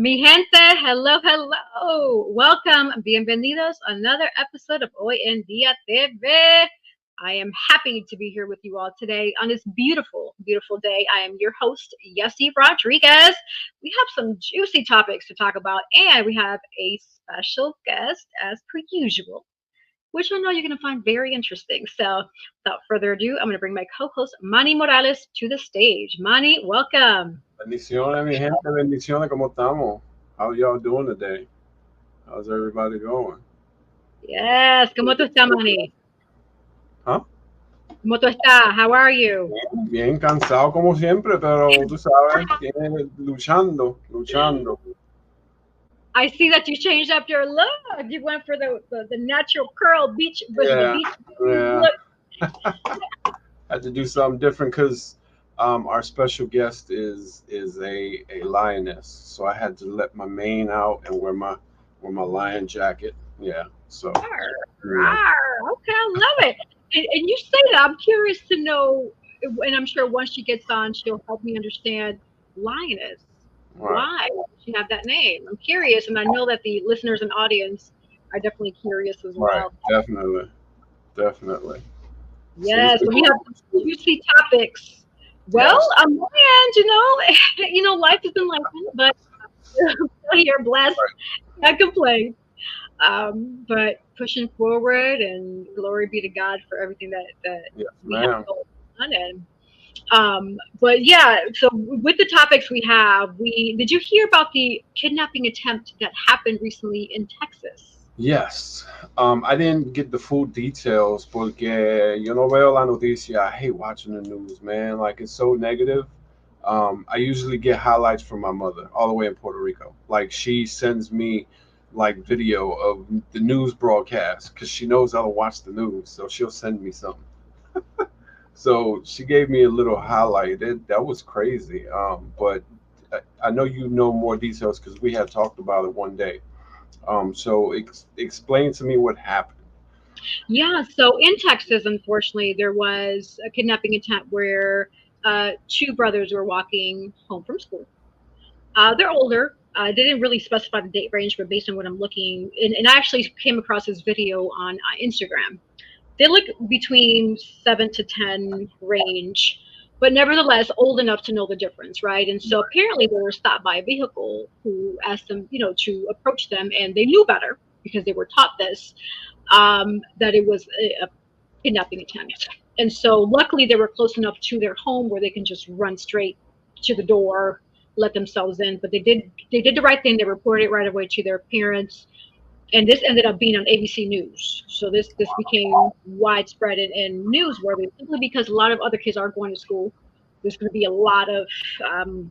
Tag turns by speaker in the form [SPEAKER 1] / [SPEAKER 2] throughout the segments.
[SPEAKER 1] Mi gente, hello, hello. Welcome, bienvenidos a another episode of Hoy en Día TV. I am happy to be here with you all today on this beautiful, beautiful day. I am your host, Yessie Rodriguez. We have some juicy topics to talk about, and we have a special guest, as per usual, which I know you're going to find very interesting. So, without further ado, I'm going to bring my co host, Manny Morales, to the stage. Manny, welcome.
[SPEAKER 2] Bendiciones, mi gente, bendiciones, ¿cómo estamos? How y'all doing today? How's everybody going?
[SPEAKER 1] Yes, ¿cómo tú estás, Manny?
[SPEAKER 2] ¿Ah?
[SPEAKER 1] ¿Cómo tú estás? How are you?
[SPEAKER 2] Bien cansado como siempre, pero tú sabes, luchando, luchando.
[SPEAKER 1] I see that you changed up your look. You went for the natural curl beach, the
[SPEAKER 2] Yeah,
[SPEAKER 1] beach
[SPEAKER 2] yeah.
[SPEAKER 1] look.
[SPEAKER 2] Had to do something different because our special guest is a lioness, so I had to let my mane out and wear my lion jacket. Yeah, so
[SPEAKER 1] Rawr,
[SPEAKER 2] yeah,
[SPEAKER 1] rawr. Okay, I love it. And you say that. I'm curious to know, and I'm sure once she gets on, she'll help me understand lioness.
[SPEAKER 2] right,
[SPEAKER 1] Why does she have that name? I'm curious, and I know that the listeners and audience are definitely curious as
[SPEAKER 2] right,
[SPEAKER 1] well.
[SPEAKER 2] definitely, definitely. So what's
[SPEAKER 1] Yes,
[SPEAKER 2] been
[SPEAKER 1] so we
[SPEAKER 2] going
[SPEAKER 1] have
[SPEAKER 2] on?
[SPEAKER 1] some juicy topics. Well,
[SPEAKER 2] Yes.
[SPEAKER 1] on my end, life has been life, but I'm still here, blessed, can't complain. But pushing forward, and glory be to God for everything that
[SPEAKER 2] Yes,
[SPEAKER 1] we have
[SPEAKER 2] ma'am.
[SPEAKER 1] going on. And but yeah, so with the topics we have, we did you hear about the kidnapping attempt that happened recently in Texas?
[SPEAKER 2] Yes. I didn't get the full details porque yo no veo la noticia. I hate watching the news, man. Like it's so negative. I usually get highlights from my mother all the way in Puerto Rico. Like she sends me like video of the news broadcast because she knows I'll watch the news, so she'll send me something. So she gave me a little highlight. That was crazy. But I know you know more details because we had talked about it one day. So explain to me what happened.
[SPEAKER 1] Yeah, so in Texas, unfortunately, there was a kidnapping attempt where two brothers were walking home from school. They're older. They didn't really specify the date range, but based on what I'm looking, and I actually came across this video on Instagram. They look between 7 to 10 range, but nevertheless old enough to know the difference, right? And so apparently they were stopped by a vehicle who asked them, to approach them, and they knew better because they were taught this, that it was a kidnapping attempt. And so luckily they were close enough to their home where they can just run straight to the door, let themselves in. But they did the right thing. They reported it right away to their parents, and this ended up being on ABC News. So this became widespread and newsworthy simply because a lot of other kids are going to school. There's going to be a lot of um,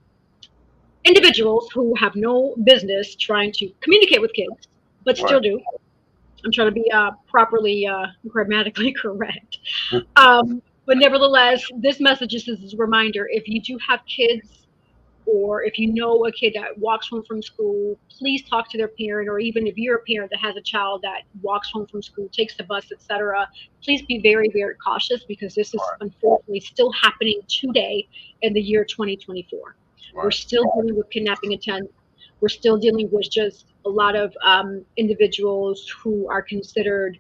[SPEAKER 1] individuals who have no business trying to communicate with kids, but
[SPEAKER 2] Right.
[SPEAKER 1] still do. I'm trying to be properly grammatically correct. But nevertheless, this message is a reminder: if you do have kids, or if you know a kid that walks home from school, please talk to their parent. Or even if you're a parent that has a child that walks home from school, takes the bus, etc., please be very, very cautious because this is
[SPEAKER 2] Right.
[SPEAKER 1] unfortunately still happening today in the year 2024. We're
[SPEAKER 2] Right.
[SPEAKER 1] still dealing with kidnapping attempts. We're still dealing with just a lot of individuals who are considered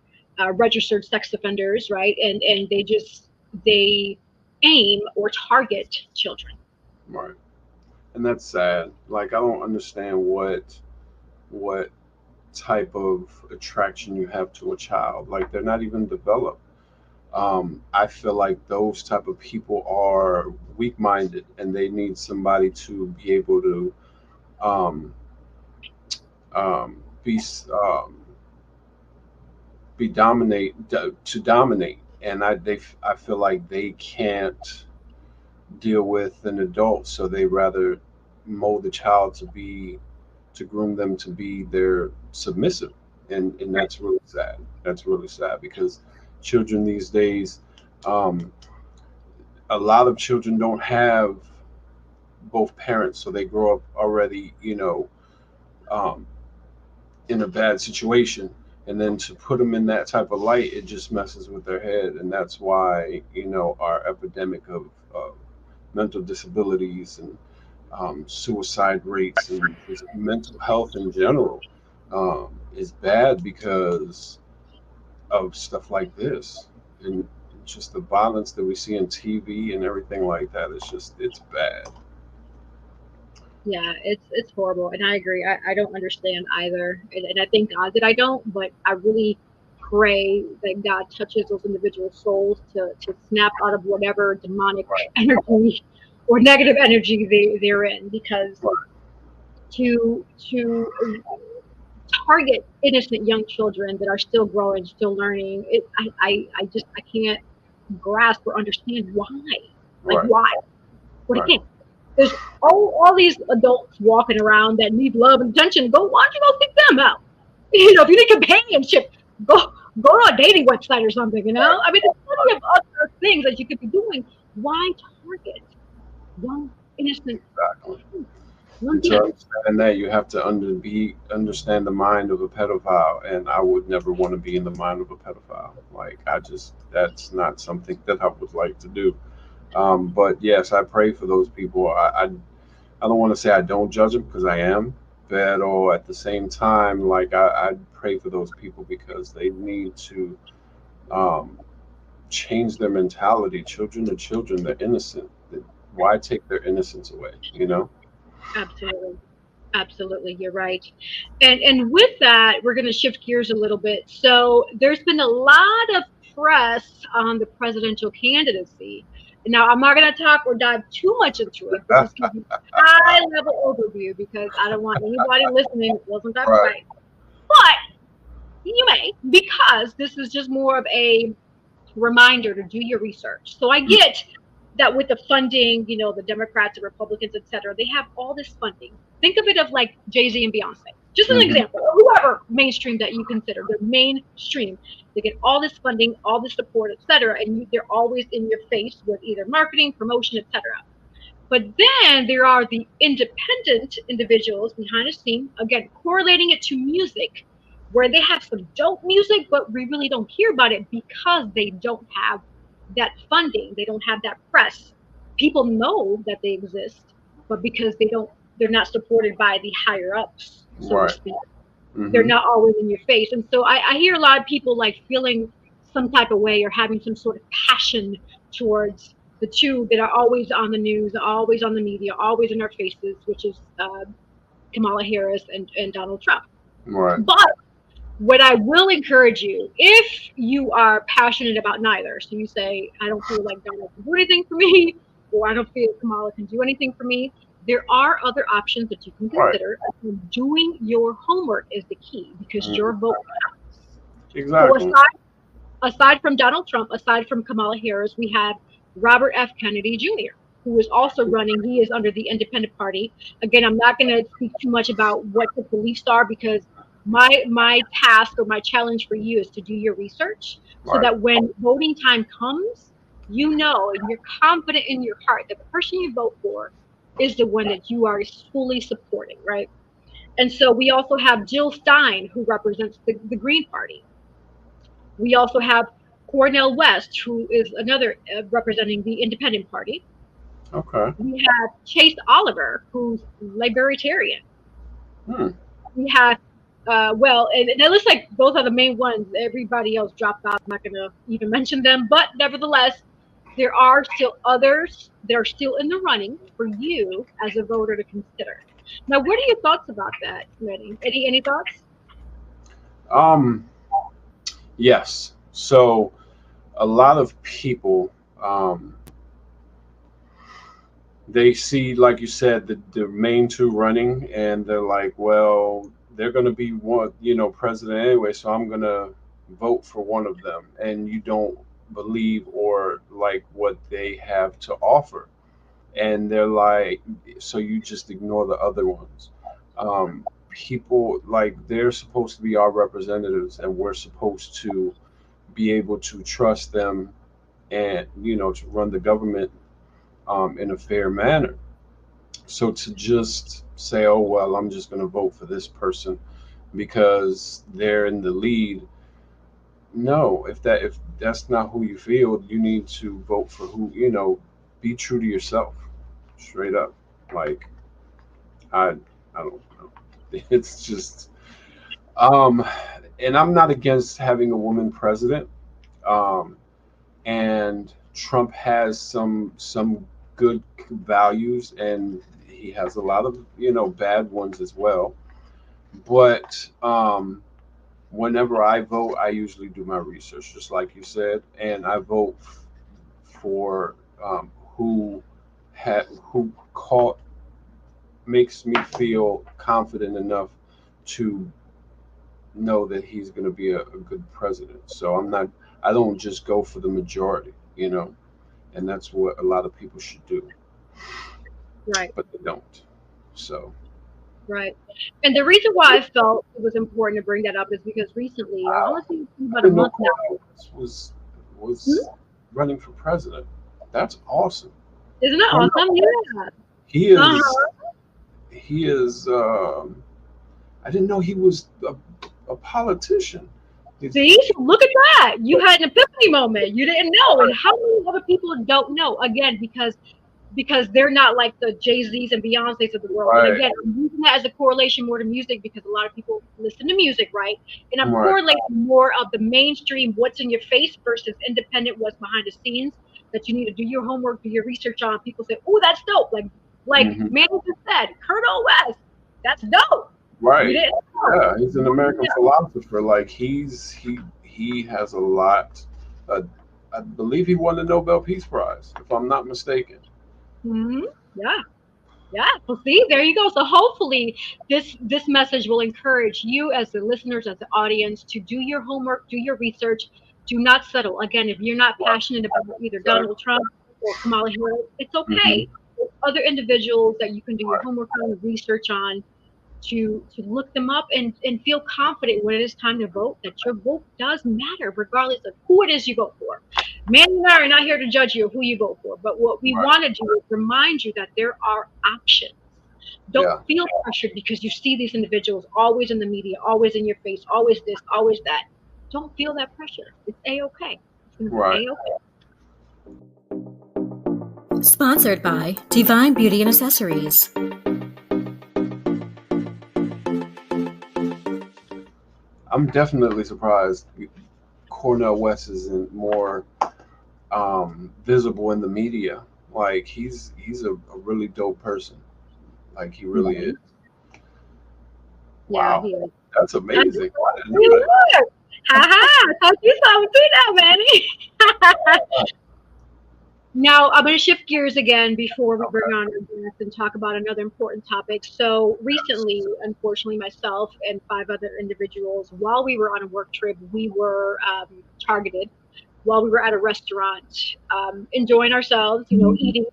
[SPEAKER 1] registered sex offenders, right? And they aim or target children.
[SPEAKER 2] Right. And that's sad. Like I don't understand what type of attraction you have to a child. Like they're not even developed. I feel like those type of people are weak-minded, and they need somebody to be able to um, be be dominate. And I feel like they can't deal with an adult, so they rather mold the child to groom them to be their submissive, and
[SPEAKER 1] Right.
[SPEAKER 2] that's really sad. That's really sad because children these days, um, a lot of children don't have both parents, so they grow up already, um, in a bad situation. And then to put them in that type of light, it just messes with their head, and that's why our epidemic of mental disabilities and suicide rates and just mental health in general is bad because of stuff like this. And just the violence that we see in TV and everything like that. It's bad.
[SPEAKER 1] Yeah, it's horrible, and I agree. I don't understand either, and I thank God that I don't. But I really pray that God touches those individual souls to snap out of whatever demonic
[SPEAKER 2] Right.
[SPEAKER 1] energy or negative energy they're in, because
[SPEAKER 2] Right.
[SPEAKER 1] to target innocent young children that are still growing, still learning, I just I can't grasp or understand why. Like
[SPEAKER 2] Right.
[SPEAKER 1] why? But
[SPEAKER 2] Right.
[SPEAKER 1] again, there's all these adults walking around that need love and attention. Why don't you go seek them out? If you need companionship, go go to a dating website or something.
[SPEAKER 2] Right.
[SPEAKER 1] I mean, there's plenty of other things that you could be doing. Why target young innocent
[SPEAKER 2] Exactly.
[SPEAKER 1] children, young
[SPEAKER 2] And to
[SPEAKER 1] kids?
[SPEAKER 2] understand that, you have to understand the mind of a pedophile, and I would never want to be in the mind of a pedophile. Like I just that's not something that I would like to do. But yes, I pray for those people. I don't want to say I don't judge them because I am, but at the same time, like I pray for those people because they need to um, change their mentality. Children are children; they're innocent. Why take their innocence away? You know?
[SPEAKER 1] Absolutely. Absolutely, you're right. And with that, we're going to shift gears a little bit. So there's been a lot of press on the presidential candidacy. Now, I'm not going to talk or dive too much into it, but just give you a high level overview because I don't want anybody listening that wasn't that
[SPEAKER 2] Right.
[SPEAKER 1] right. But you may, because this is just more of a reminder to do your research. So I get that with the funding, the Democrats and Republicans, et cetera, they have all this funding. Think of it of like Jay-Z and Beyonce. Just an
[SPEAKER 2] Mm-hmm.
[SPEAKER 1] example, or whoever mainstream that you consider. They're mainstream. They get all this funding, all this support, et cetera, and they're always in your face with either marketing, promotion, et cetera. But then there are the independent individuals behind the scene, again, correlating it to music, where they have some dope music, but we really don't hear about it because they don't have that funding. They don't have that press. People know that they exist, but because they're not supported by the higher ups, so to
[SPEAKER 2] Right.
[SPEAKER 1] speak. They're
[SPEAKER 2] Mm-hmm.
[SPEAKER 1] not always in your face. And so I hear a lot of people like feeling some type of way or having some sort of passion towards the two that are always on the news, always on the media, always in our faces, which is Kamala Harris and Donald Trump.
[SPEAKER 2] Right.
[SPEAKER 1] But what I will encourage you, if you are passionate about neither, so you say, I don't feel like Donald can do anything for me, or I don't feel Kamala can do anything for me, there are other options that you can
[SPEAKER 2] Right.
[SPEAKER 1] consider. And doing your homework is the key because your
[SPEAKER 2] Mhm.
[SPEAKER 1] vote counts. So
[SPEAKER 2] Exactly.
[SPEAKER 1] aside from Donald Trump, aside from Kamala Harris, we have Robert F. Kennedy Jr., who is also running. He is under the Independent Party. Again, I'm not going to speak too much about what his beliefs are because my task or my challenge for you is to do your research so
[SPEAKER 2] Right.
[SPEAKER 1] that when voting time comes, you know and you're confident in your heart that the person you vote for is the one that you are fully supporting, right? And so we also have Jill Stein, who represents the Green Party. We also have Cornel West, who is another representing the Independent Party.
[SPEAKER 2] Okay.
[SPEAKER 1] We have Chase Oliver, who's libertarian.
[SPEAKER 2] Hmm.
[SPEAKER 1] We have, and it looks like those are the main ones. Everybody else dropped out. I'm not going to even mention them, but nevertheless, there are still others that are still in the running for you as a voter to consider. Now, what are your thoughts about that, Rennie? Any thoughts?
[SPEAKER 2] Um. Yes. So a lot of people, um, they see, like you said, the main two running, and they're like, well, they're going to be one, president anyway, so I'm going to vote for one of them. And you don't believe or like what they have to offer, and they're like, so you just ignore the other ones. People like they're supposed to be our representatives, and we're supposed to be able to trust them and to run the government in a fair manner. So to just say, oh well, I'm just going to vote for this person because they're in the lead. No, if that's not who you feel, you need to vote for who. Be true to yourself, straight up. Like. I don't know. It's just um, and I'm not against having a woman president. Um, and Trump has some good values, and he has a lot of bad ones as well. But whenever I vote, I usually do my research, just like you said, and I vote for who who caught makes me feel confident enough to know that he's going to be a good president. So I don't just go for the majority, and that's what a lot of people should do,
[SPEAKER 1] Right.
[SPEAKER 2] but they don't. So,
[SPEAKER 1] Right. And the reason why I felt it was important to bring that up is because recently, I
[SPEAKER 2] wow,
[SPEAKER 1] want to say
[SPEAKER 2] I
[SPEAKER 1] about a
[SPEAKER 2] didn't know
[SPEAKER 1] month now.
[SPEAKER 2] Cornel West was
[SPEAKER 1] Hmm?
[SPEAKER 2] running for president. That's awesome.
[SPEAKER 1] Isn't that
[SPEAKER 2] Cornel
[SPEAKER 1] awesome?
[SPEAKER 2] West.
[SPEAKER 1] Yeah.
[SPEAKER 2] He is
[SPEAKER 1] Uh-huh.
[SPEAKER 2] he is. I didn't know he was a politician. He's
[SPEAKER 1] See, so look at that. You had an epiphany moment. You didn't know, and how many other people don't know? Again, because they're not like the Jay Z's and Beyonces of the world. And
[SPEAKER 2] right,
[SPEAKER 1] again, I'm using that as a correlation more to music because a lot of people listen to music, right? And I'm
[SPEAKER 2] right.
[SPEAKER 1] correlating more of the mainstream, what's in your face versus independent, what's behind the scenes that you need to do your homework, do your research on. People say, "Oh, that's dope." Like
[SPEAKER 2] Hmm.
[SPEAKER 1] Manny just said, Colonel West, that's dope. You
[SPEAKER 2] Right.
[SPEAKER 1] didn't know.
[SPEAKER 2] Yeah, he's an American philosopher. Like he has a lot. Uh, I believe he won the Nobel Peace Prize, if I'm not mistaken.
[SPEAKER 1] Hmm. Yeah. Yeah, well, see, there you go. So hopefully, this message will encourage you as the listeners, as the audience, to do your homework, do your research. Do not settle. Again, if you're not
[SPEAKER 2] Right.
[SPEAKER 1] passionate about either Donald
[SPEAKER 2] Exactly.
[SPEAKER 1] Trump or Kamala Harris, it's
[SPEAKER 2] Hmm.
[SPEAKER 1] okay. There's other individuals that you can do your
[SPEAKER 2] Right.
[SPEAKER 1] homework on, research on, to look them up and feel confident when it is time to vote that your vote does matter, regardless of who it is you vote for. Manny and I are not here to judge you of who you vote for, but what we
[SPEAKER 2] Right.
[SPEAKER 1] want to do is remind you that there are options. Don't
[SPEAKER 2] Yeah.
[SPEAKER 1] feel pressured because you see these individuals always in the media, always in your face, always this, always that. Don't feel that pressure. It's a okay. It's gonna be
[SPEAKER 2] Right.
[SPEAKER 1] a okay.
[SPEAKER 3] Sponsored by Divine Beauty and Accessories.
[SPEAKER 2] I'm definitely surprised Cornel West isn't more visible in the media. Like he's a really dope person. Like he really is.
[SPEAKER 1] Mhm. Yeah,
[SPEAKER 2] Wow.
[SPEAKER 1] he is.
[SPEAKER 2] That's
[SPEAKER 1] I
[SPEAKER 2] amazing. I didn't know
[SPEAKER 1] knew
[SPEAKER 2] that.
[SPEAKER 1] it. Ha ha! Told you something too now, Manny. Now, I'm going to shift gears again before we bring
[SPEAKER 2] Okay.
[SPEAKER 1] on our guest and talk about another important topic. So, recently, unfortunately, myself and five other individuals, while we were on a work trip, we were targeted while we were at a restaurant, enjoying ourselves, eating,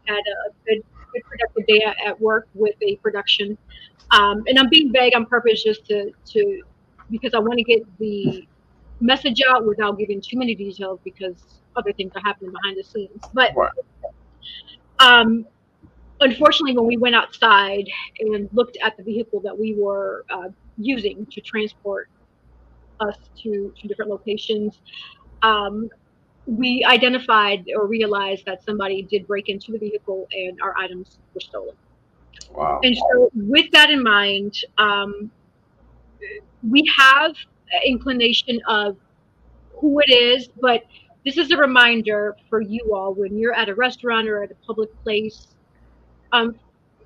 [SPEAKER 1] had a good productive day at work with a production. And I'm being vague on purpose just to because I want to get the message out without giving too many details because other things are happening behind the scenes. But
[SPEAKER 2] Right.
[SPEAKER 1] um, unfortunately, when we went outside and looked at the vehicle that we were using to transport us to different locations, um, we identified or realized that somebody did break into the vehicle and our items were stolen.
[SPEAKER 2] Wow.
[SPEAKER 1] And so, with that in mind, we have an inclination of who it is, but this is a reminder for you all when you're at a restaurant or at a public place. Um,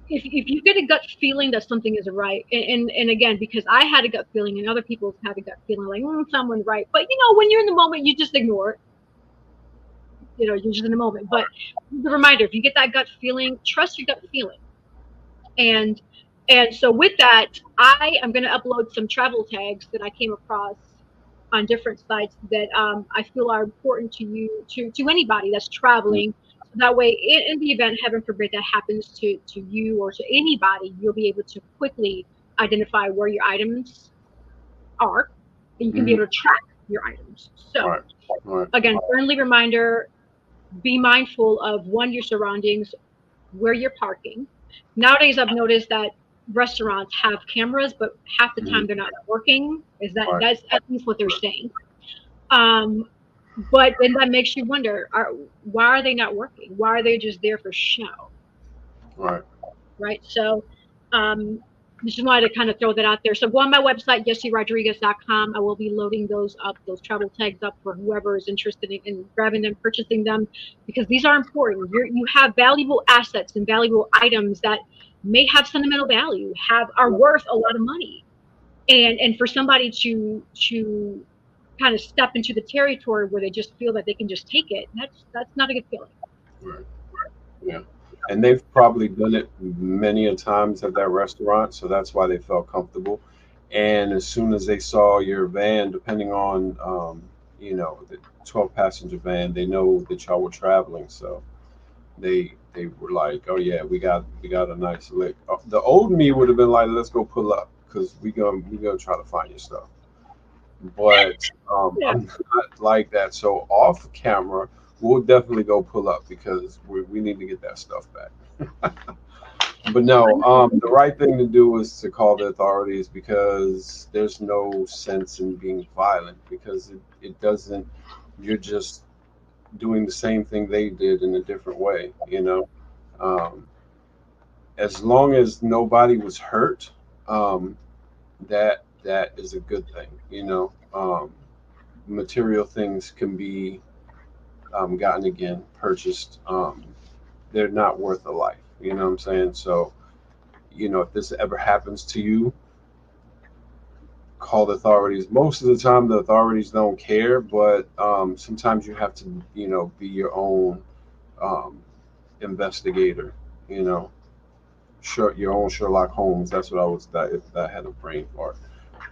[SPEAKER 1] if you get a gut feeling that something is right, and again, because I had a gut feeling and other people had a gut feeling like someone's right, but when you're in the moment, you just ignore it. You're just in the moment. But the reminder: if you get that gut feeling, trust your gut feeling. And and so with that, I am going to upload some travel tags that I came across on different sites that I feel are important to you, to anybody that's traveling. So that way, in the event, heaven forbid, that happens to you or to anybody, you'll be able to quickly identify where your items are, and you can be
[SPEAKER 2] Hmm.
[SPEAKER 1] able to track your items. So
[SPEAKER 2] Right. Right.
[SPEAKER 1] again, friendly reminder: be mindful of one, your surroundings, where you're parking. Nowadays, I've noticed that restaurants have cameras, but half the
[SPEAKER 2] Hmm.
[SPEAKER 1] time they're not working. Is that
[SPEAKER 2] Right.
[SPEAKER 1] that's at least what they're saying. Um, but then that makes you wonder: why are they not working? Why are they just there for show?
[SPEAKER 2] Right.
[SPEAKER 1] Right? So, Um, just wanted to kind of throw that out there. So go on my website, jesserodriguez.com. I will be loading those travel tags up for whoever is interested in grabbing them, purchasing them, because these are important. You have valuable assets and valuable items that may have sentimental value, are worth a lot of money. And for somebody to kind of step into the territory where they just feel that they can just take it, that's not a good feeling.
[SPEAKER 2] Right. Yeah. And they've probably done it many a times at that restaurant, so that's why they felt comfortable. And as soon as they saw your van, depending on, the 12 passenger van, they know that y'all were traveling, so they were like, oh yeah, we got a nice lick. The old me would have been like, let's go pull up because we gonna try to find your stuff. But
[SPEAKER 1] Yeah.
[SPEAKER 2] I'm not like that. So off camera, we'll definitely go pull up because we need to get that stuff back. But no, the right thing to do is to call the authorities because there's no sense in being violent because it doesn't, you're just doing the same thing they did in a different way. Um, as long as nobody was hurt, um, that is a good thing. Material things can be gotten again, purchased. They're not worth a life. You know what I'm saying? So, if this ever happens to you, call the authorities. Most of the time, the authorities don't care, but sometimes you have to, be your own um, investigator. You know, your own Sherlock Holmes. That's what I was. That had a brain fart.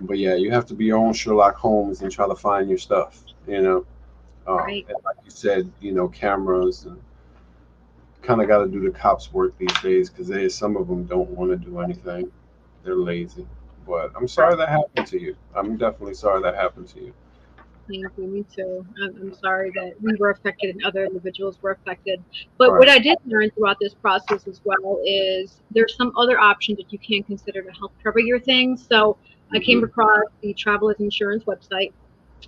[SPEAKER 2] But yeah, you have to be your own Sherlock Holmes and try to find your stuff.
[SPEAKER 1] Right.
[SPEAKER 2] And like you said, cameras and kind of got to do the cops' work these days because some of them don't want to do anything. They're lazy. But I'm sorry that happened to you. I'm definitely sorry that happened to you.
[SPEAKER 1] Thank you. Me too. I'm sorry that we were affected and other individuals were affected. But what
[SPEAKER 2] Right.
[SPEAKER 1] I did learn throughout this process as well is there's some other options that you can consider to help cover your things. So I came
[SPEAKER 2] Hmm.
[SPEAKER 1] across the Travelers Insurance website.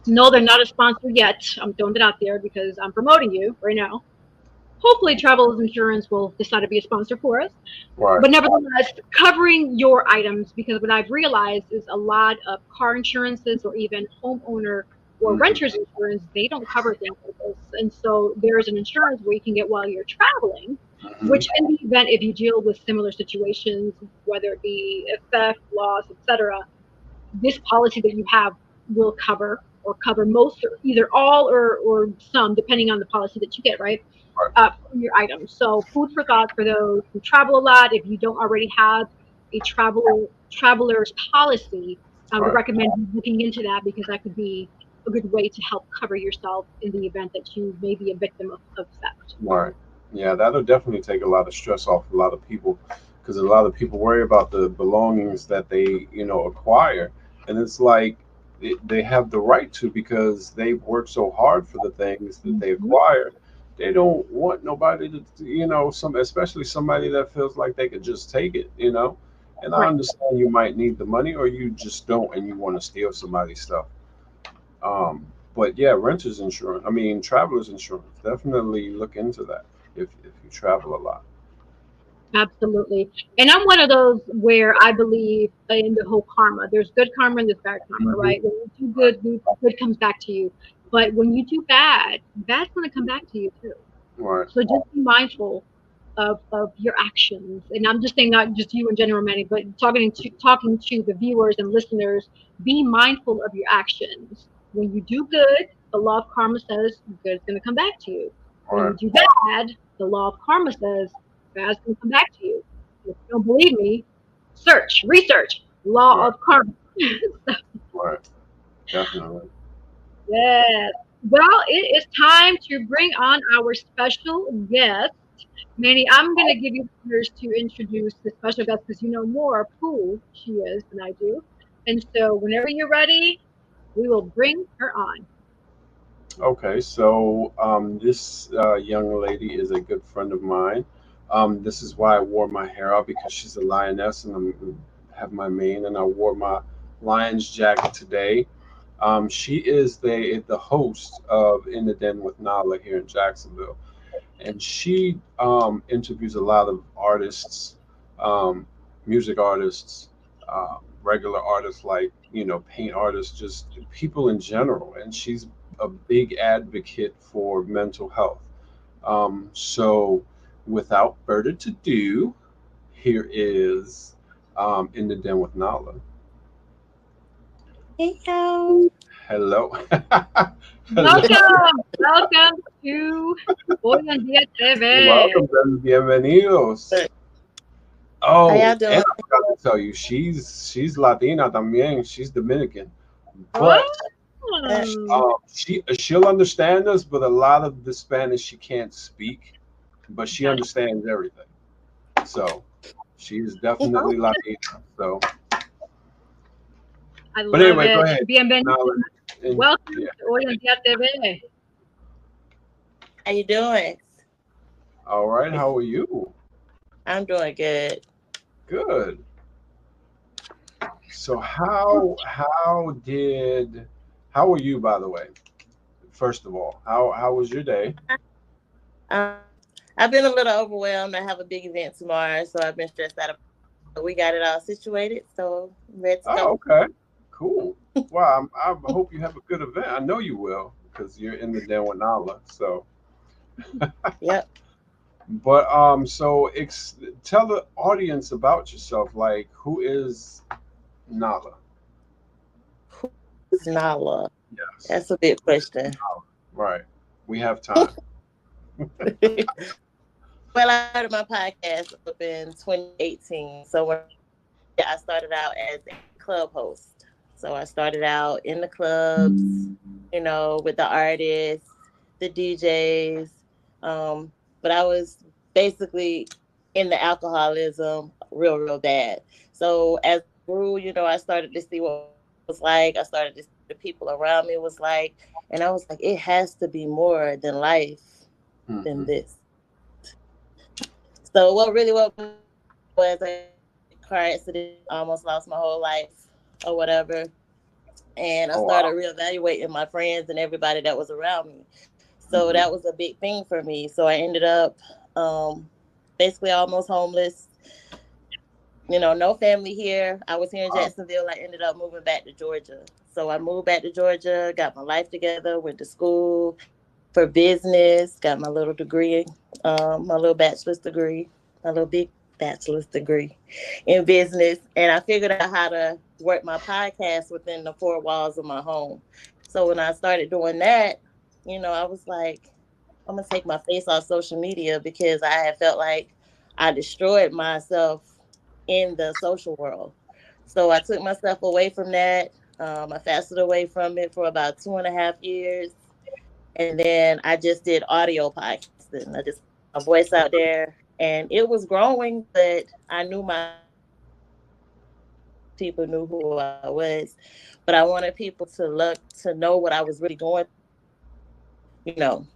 [SPEAKER 1] No, they're not a sponsor yet. I'm throwing it out there because I'm promoting you right now. Hopefully, Travelers Insurance will decide to be a sponsor for us.
[SPEAKER 2] Right.
[SPEAKER 1] But nevertheless, covering your items, because what I've realized is a lot of car insurances or even homeowner or
[SPEAKER 2] Hmm.
[SPEAKER 1] renters insurance, they don't cover things like this. And so there's an insurance where you can get while you're traveling,
[SPEAKER 2] Hmm.
[SPEAKER 1] which in the event if you deal with similar situations, whether it be a theft, loss, etc., this policy that you have will cover most or either all or some, depending on the policy that you get, right?
[SPEAKER 2] Right.
[SPEAKER 1] For your items. So food for thought for those who travel a lot. If you don't already have a traveler's policy, I would
[SPEAKER 2] Right.
[SPEAKER 1] recommend you looking into that because that could be a good way to help cover yourself in the event that you may be a victim of theft.
[SPEAKER 2] Right. Yeah, that'll definitely take a lot of stress off a lot of people because a lot of people worry about the belongings that they, acquire. And it's like they have the right to because they've worked so hard for the things that they
[SPEAKER 1] Mhm.
[SPEAKER 2] acquire. They don't want nobody to, especially somebody that feels like they could just take it. And I
[SPEAKER 1] Right.
[SPEAKER 2] understand you might need the money or you just don't and you want to steal somebody's stuff. But yeah, renters insurance. I mean, travelers insurance. Definitely look into that if you travel a lot.
[SPEAKER 1] Absolutely. And I'm one of those where I believe in the whole karma. There's good karma and there's bad karma,
[SPEAKER 2] Hmm.
[SPEAKER 1] right? When you do good, good comes back to you. But when you do bad, bad's going to come back to you too.
[SPEAKER 2] Right.
[SPEAKER 1] So just be mindful of your actions. And I'm just saying not just you in general, Manny, but talking to the viewers and listeners, be mindful of your actions. When you do good, the law of karma says good is going to come back to you. When
[SPEAKER 2] Right.
[SPEAKER 1] you do bad, the law of karma says bad's going to come back to you. If you don't believe me, research, law
[SPEAKER 2] Right.
[SPEAKER 1] of karma.
[SPEAKER 2] Right. Definitely.
[SPEAKER 1] Yes. Well, it is time to bring on our special guest. Manny, I'm going to give you honors to introduce the special guest because you know more of who she is than I do. And so whenever you're ready, we will bring her on.
[SPEAKER 2] Okay. So this young lady is a good friend of mine. This is why I wore my hair out because she's a lioness and have my mane and I wore my lion's jacket today. She is the host of In the Den with Nala here in Jacksonville, and she interviews a lot of artists. Um, music artists, regular artists like paint artists, just people in general. And she's a big advocate for mental health. So, without further ado, here is in the den with Nala.
[SPEAKER 4] Hey, y'all.
[SPEAKER 2] Hello. Hello.
[SPEAKER 1] Welcome to Hoy en Día TV.
[SPEAKER 2] Welcome, bienvenidos.
[SPEAKER 4] How y'all
[SPEAKER 2] Oh,
[SPEAKER 4] doing?
[SPEAKER 2] and I forgot to tell you, she's Latina también. She's Dominican,
[SPEAKER 1] Oh,
[SPEAKER 2] but she'll understand us. But a lot of the Spanish she can't speak, but she
[SPEAKER 1] gotcha.
[SPEAKER 2] understands everything. So she is definitely Latina. So,
[SPEAKER 1] I
[SPEAKER 2] but
[SPEAKER 1] love
[SPEAKER 2] anyway, go
[SPEAKER 1] it.
[SPEAKER 2] ahead.
[SPEAKER 1] Bienvenido.
[SPEAKER 2] Now,
[SPEAKER 1] Welcome
[SPEAKER 2] yeah.
[SPEAKER 1] to Hoy en Día TV.
[SPEAKER 4] How you doing?
[SPEAKER 2] All right. How are you?
[SPEAKER 4] I'm doing good.
[SPEAKER 2] Good. So how are you, by the way? First of all, how was your day?
[SPEAKER 4] Um, I've been a little overwhelmed. I have a big event tomorrow, so I've been stressed out. But we got it all situated, so let's
[SPEAKER 2] Oh,
[SPEAKER 4] go.
[SPEAKER 2] okay, cool. Well, I hope you have a good event. I know you will because you're in the Den with Nala. So,
[SPEAKER 4] Yep.
[SPEAKER 2] but so tell the audience about yourself. Like, who is Nala?
[SPEAKER 4] Who's Nala?
[SPEAKER 2] Yes,
[SPEAKER 4] That's a big question.
[SPEAKER 2] right. We have time.
[SPEAKER 4] Well, I started my podcast up in 2018. So when I started out as a club host. So I started out in the clubs, with the artists, the DJs. But I was basically in the alcoholism real, real bad. So as I grew, I started to see what it was like. I started to see what the people around me was like. And I was like, it has to be more than life than
[SPEAKER 2] Mhm.
[SPEAKER 4] this. So what was a car accident, almost lost my whole life or whatever. And I
[SPEAKER 2] Oh
[SPEAKER 4] started
[SPEAKER 2] wow.
[SPEAKER 4] reevaluating my friends and everybody that was around me. So
[SPEAKER 2] Hmm.
[SPEAKER 4] that was a big thing for me. So I ended up basically almost homeless. No family here. I was here in
[SPEAKER 2] Wow.
[SPEAKER 4] Jacksonville. I ended up moving back to Georgia. So I moved back to Georgia, got my life together, went to school for business, got my little degree, my little bachelor's degree, my little big bachelor's degree in business. And I figured out how to work my podcast within the four walls of my home. So when I started doing that, I was like, I'm going to take my face off social media because I had felt like I destroyed myself in the social world. So I took myself away from that. I fasted away from it for about 2.5 years. And then I just did audio podcasting. I just put my voice out there and it was growing, but I knew my people knew who I was. But I wanted people to look to know what I was really going through,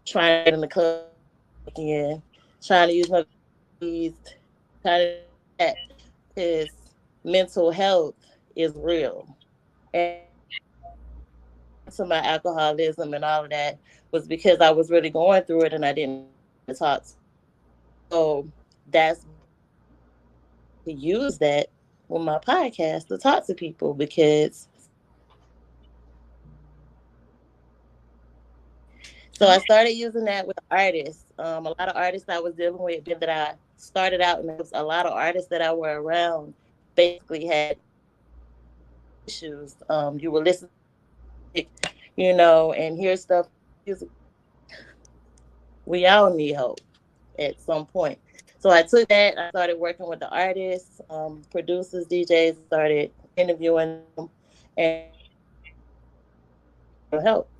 [SPEAKER 4] trying to get in the club again, trying to use my keys, trying to do that because mental health is real. And to my alcoholism and all of that was because I was really going through it and I didn't talk. So that's to use that with my podcast to talk to people because so I started using that with artists. A lot of artists I was dealing with that I started out and there was a lot of artists that I were around basically had issues. You were listening, and hear stuff. We all need help at some point. So I took that. I started working with the artists, producers, DJs, started interviewing them and help.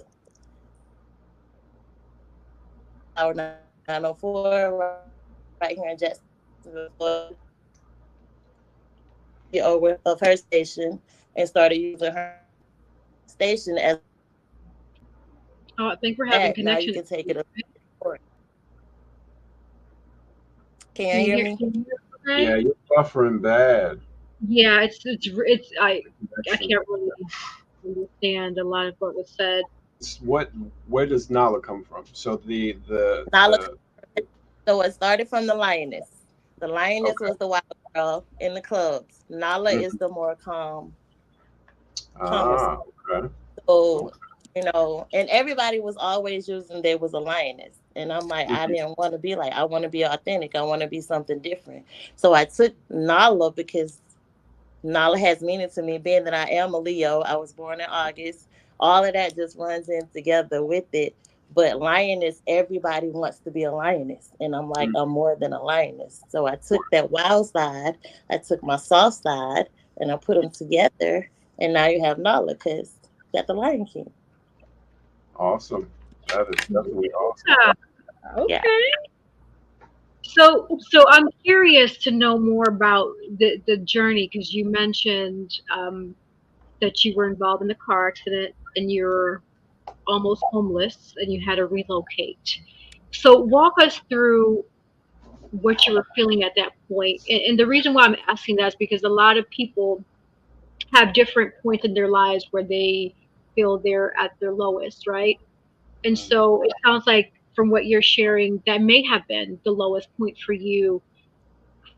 [SPEAKER 4] Our 904 right here in Jacksonville, over of her station and started using her station as
[SPEAKER 1] Oh, I think we're having
[SPEAKER 4] that. Now you
[SPEAKER 1] connection.
[SPEAKER 4] can take it up.
[SPEAKER 1] Can
[SPEAKER 4] Can you
[SPEAKER 1] you
[SPEAKER 4] hear
[SPEAKER 1] hear?
[SPEAKER 4] me?
[SPEAKER 1] Can you hear us okay?
[SPEAKER 2] Yeah, you're buffering bad.
[SPEAKER 1] Yeah, it's I
[SPEAKER 2] Connection.
[SPEAKER 1] can't really understand a lot of what was said.
[SPEAKER 2] What where does Nala come from? So
[SPEAKER 4] Now look, so it started from the lioness. The lioness
[SPEAKER 2] Okay.
[SPEAKER 4] was the wild girl in the clubs. Nala is
[SPEAKER 2] Mhm.
[SPEAKER 4] the more calmer.
[SPEAKER 2] Ah, okay.
[SPEAKER 4] So,
[SPEAKER 2] Okay.
[SPEAKER 4] and everybody was always using there was a lioness. And I'm like, I
[SPEAKER 2] Mhm.
[SPEAKER 4] didn't want to be like, I want to be authentic. I want to be something different. So I took Nala because Nala has meaning to me, being that I am a Leo. I was born in August. All of that just runs in together with it. But lioness, everybody wants to be a lioness. And I'm like,
[SPEAKER 2] Mhm.
[SPEAKER 4] I'm more than a lioness. So I took that wild side, I took my soft side, and I put them together. And now you have Nala because you got the Lion King.
[SPEAKER 2] Awesome. That is definitely awesome.
[SPEAKER 1] Yeah.
[SPEAKER 4] Yeah.
[SPEAKER 1] Okay. So I'm curious to know more about the journey because you mentioned that you were involved in a car accident and you're almost homeless and you had to relocate. So walk us through what you were feeling at that point. And the reason why I'm asking that is because a lot of people have different points in their lives where they feel they're at their lowest, right? And
[SPEAKER 2] Mhm.
[SPEAKER 1] so it sounds like from what you're sharing, that may have been the lowest point for you.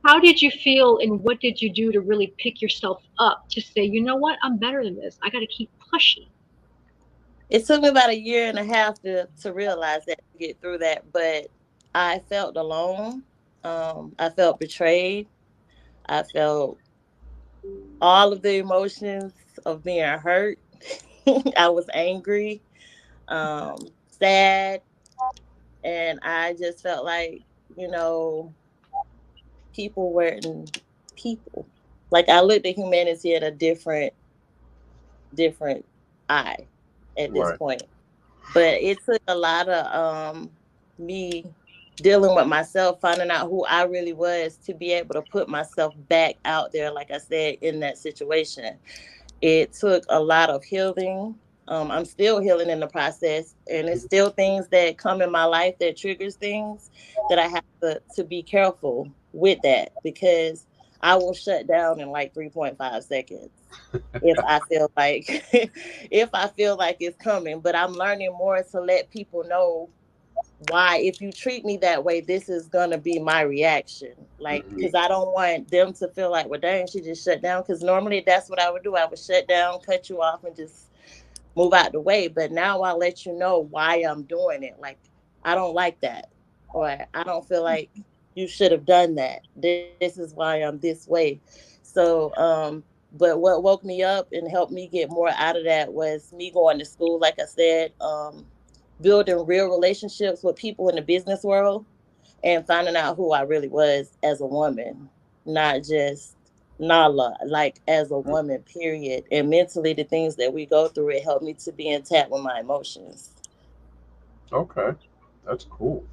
[SPEAKER 1] How did you feel and what did you do to really pick yourself up to say, you know what, I'm better than this. I got to keep pushing.
[SPEAKER 4] It took me about a year and a half to realize that, to get through that. But I felt alone. I felt betrayed. I felt all of the emotions of being hurt. I was angry, sad, and I just felt like, you know, people weren't people. Like I looked at humanity at a different eye at this
[SPEAKER 2] Right.
[SPEAKER 4] point. But it took a lot of me dealing with myself, finding out who I really was to be able to put myself back out there, like I said, in that situation. It took a lot of healing. I'm still healing in the process, and it's still things that come in my life that triggers things that I have to be careful with that because I will shut down in like 3.5 seconds if I feel like if I feel like it's coming. But I'm learning more to let people know why, if you treat me that way, this is gonna be my reaction. Like,
[SPEAKER 2] Mhm.
[SPEAKER 4] because I don't want them to feel like, well, dang, she just shut down. Because normally that's what I would do. I would shut down, cut you off, and just move out the way. But now I'll let you know why I'm doing it. Like, I don't like that, or I don't feel like you should have done that. This is why I'm this way. But what woke me up and helped me get more out of that was me going to school, like I said, building real relationships with people in the business world and finding out who I really was as a woman, not just Nala, like as a woman, period. And mentally, the things that we go through, it helped me to be intact with my emotions.
[SPEAKER 2] Okay. That's cool.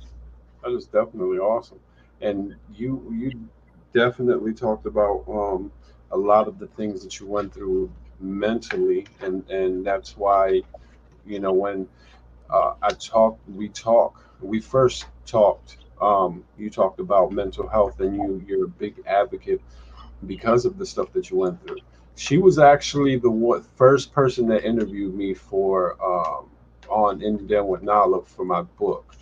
[SPEAKER 2] That is definitely awesome. And you definitely talked about a lot of the things that you went through mentally, and that's why when we first talked. You talked about mental health, and you're a big advocate because of the stuff that you went through. She was actually the first person that interviewed me for on In Den with Nala for my book.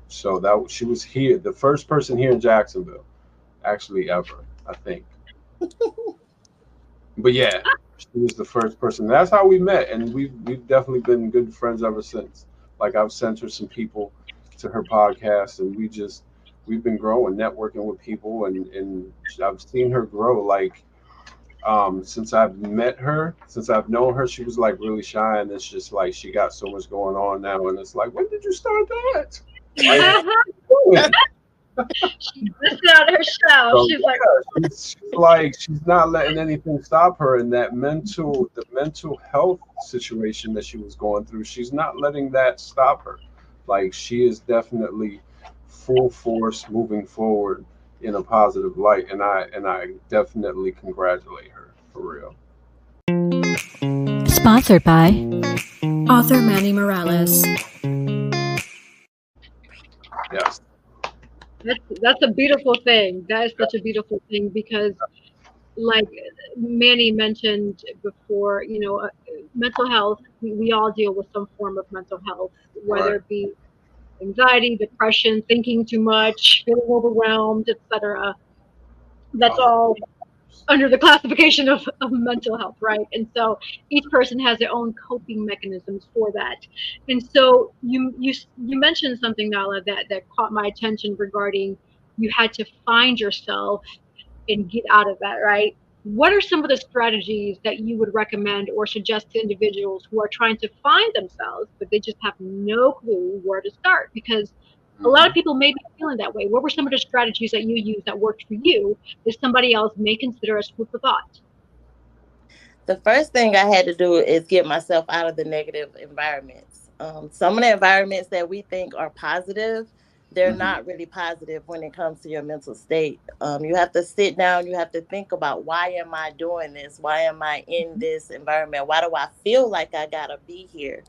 [SPEAKER 2] So that she was here, the first person here in Jacksonville, actually ever, I think. But yeah, she was the first person. That's how we met, and we've definitely been good friends ever since. Like I've sent her some people to her podcast, and we've been growing, networking with people, and I've seen her grow. Like since I've met her, since I've known her, she was like really shy, and it's just like she got so much going on now, and it's like, when did you start that? Like, what are you doing?
[SPEAKER 1] She busted out her shell.
[SPEAKER 2] So
[SPEAKER 1] She's like,
[SPEAKER 2] yeah, she's like she's not letting anything stop her, and the mental health situation that she was going through, she's not letting that stop her. Like she is definitely full force moving forward in a positive light, and I definitely congratulate her for real.
[SPEAKER 3] Sponsored by author Manny Morales.
[SPEAKER 2] Yes.
[SPEAKER 1] that's a beautiful thing. That is such a beautiful thing because, like Manny mentioned before, mental health. We all deal with some form of mental health, whether
[SPEAKER 2] Right.
[SPEAKER 1] it be anxiety, depression, thinking too much, feeling overwhelmed, etc. That's
[SPEAKER 2] Oh,
[SPEAKER 1] all under the classification of mental health, right? And so each person has their own coping mechanisms for that. And so you mentioned something, Nala, that caught my attention regarding you had to find yourself and get out of that, right? What are some of the strategies that you would recommend or suggest to individuals who are trying to find themselves, but they just have no clue where to start? Because a lot of
[SPEAKER 2] hmm
[SPEAKER 1] people may be feeling that way. What were some of the strategies that you used that worked for you that somebody else may consider as food for thought?
[SPEAKER 4] The first thing I had to do is get myself out of the negative environments. Some of the environments that we think are positive, they're
[SPEAKER 2] hmm
[SPEAKER 4] not really positive when it comes to your mental state. You have to sit down, you have to think about, why am I doing this? Why am I in this environment? Why do I feel like I gotta be here?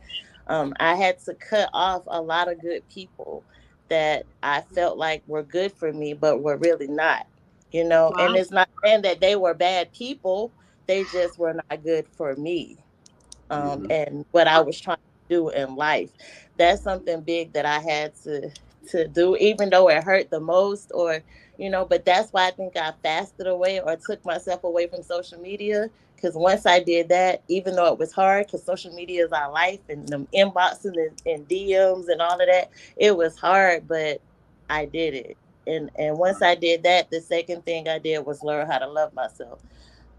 [SPEAKER 4] I had to cut off a lot of good people that I felt like were good for me, but were really not. And
[SPEAKER 1] Wow.
[SPEAKER 4] it's not saying that they were bad people, they just were not good for me,
[SPEAKER 2] hmm
[SPEAKER 4] and what I was trying to do in life. That's something big that I had to do, even though it hurt the most, or but that's why I think I fasted away or took myself away from social media. Because once I did that, even though it was hard, because social media is our life, and them inboxing and DMs and all of that, it was hard, but I did it. And once I did that, the second thing I did was learn how to love myself.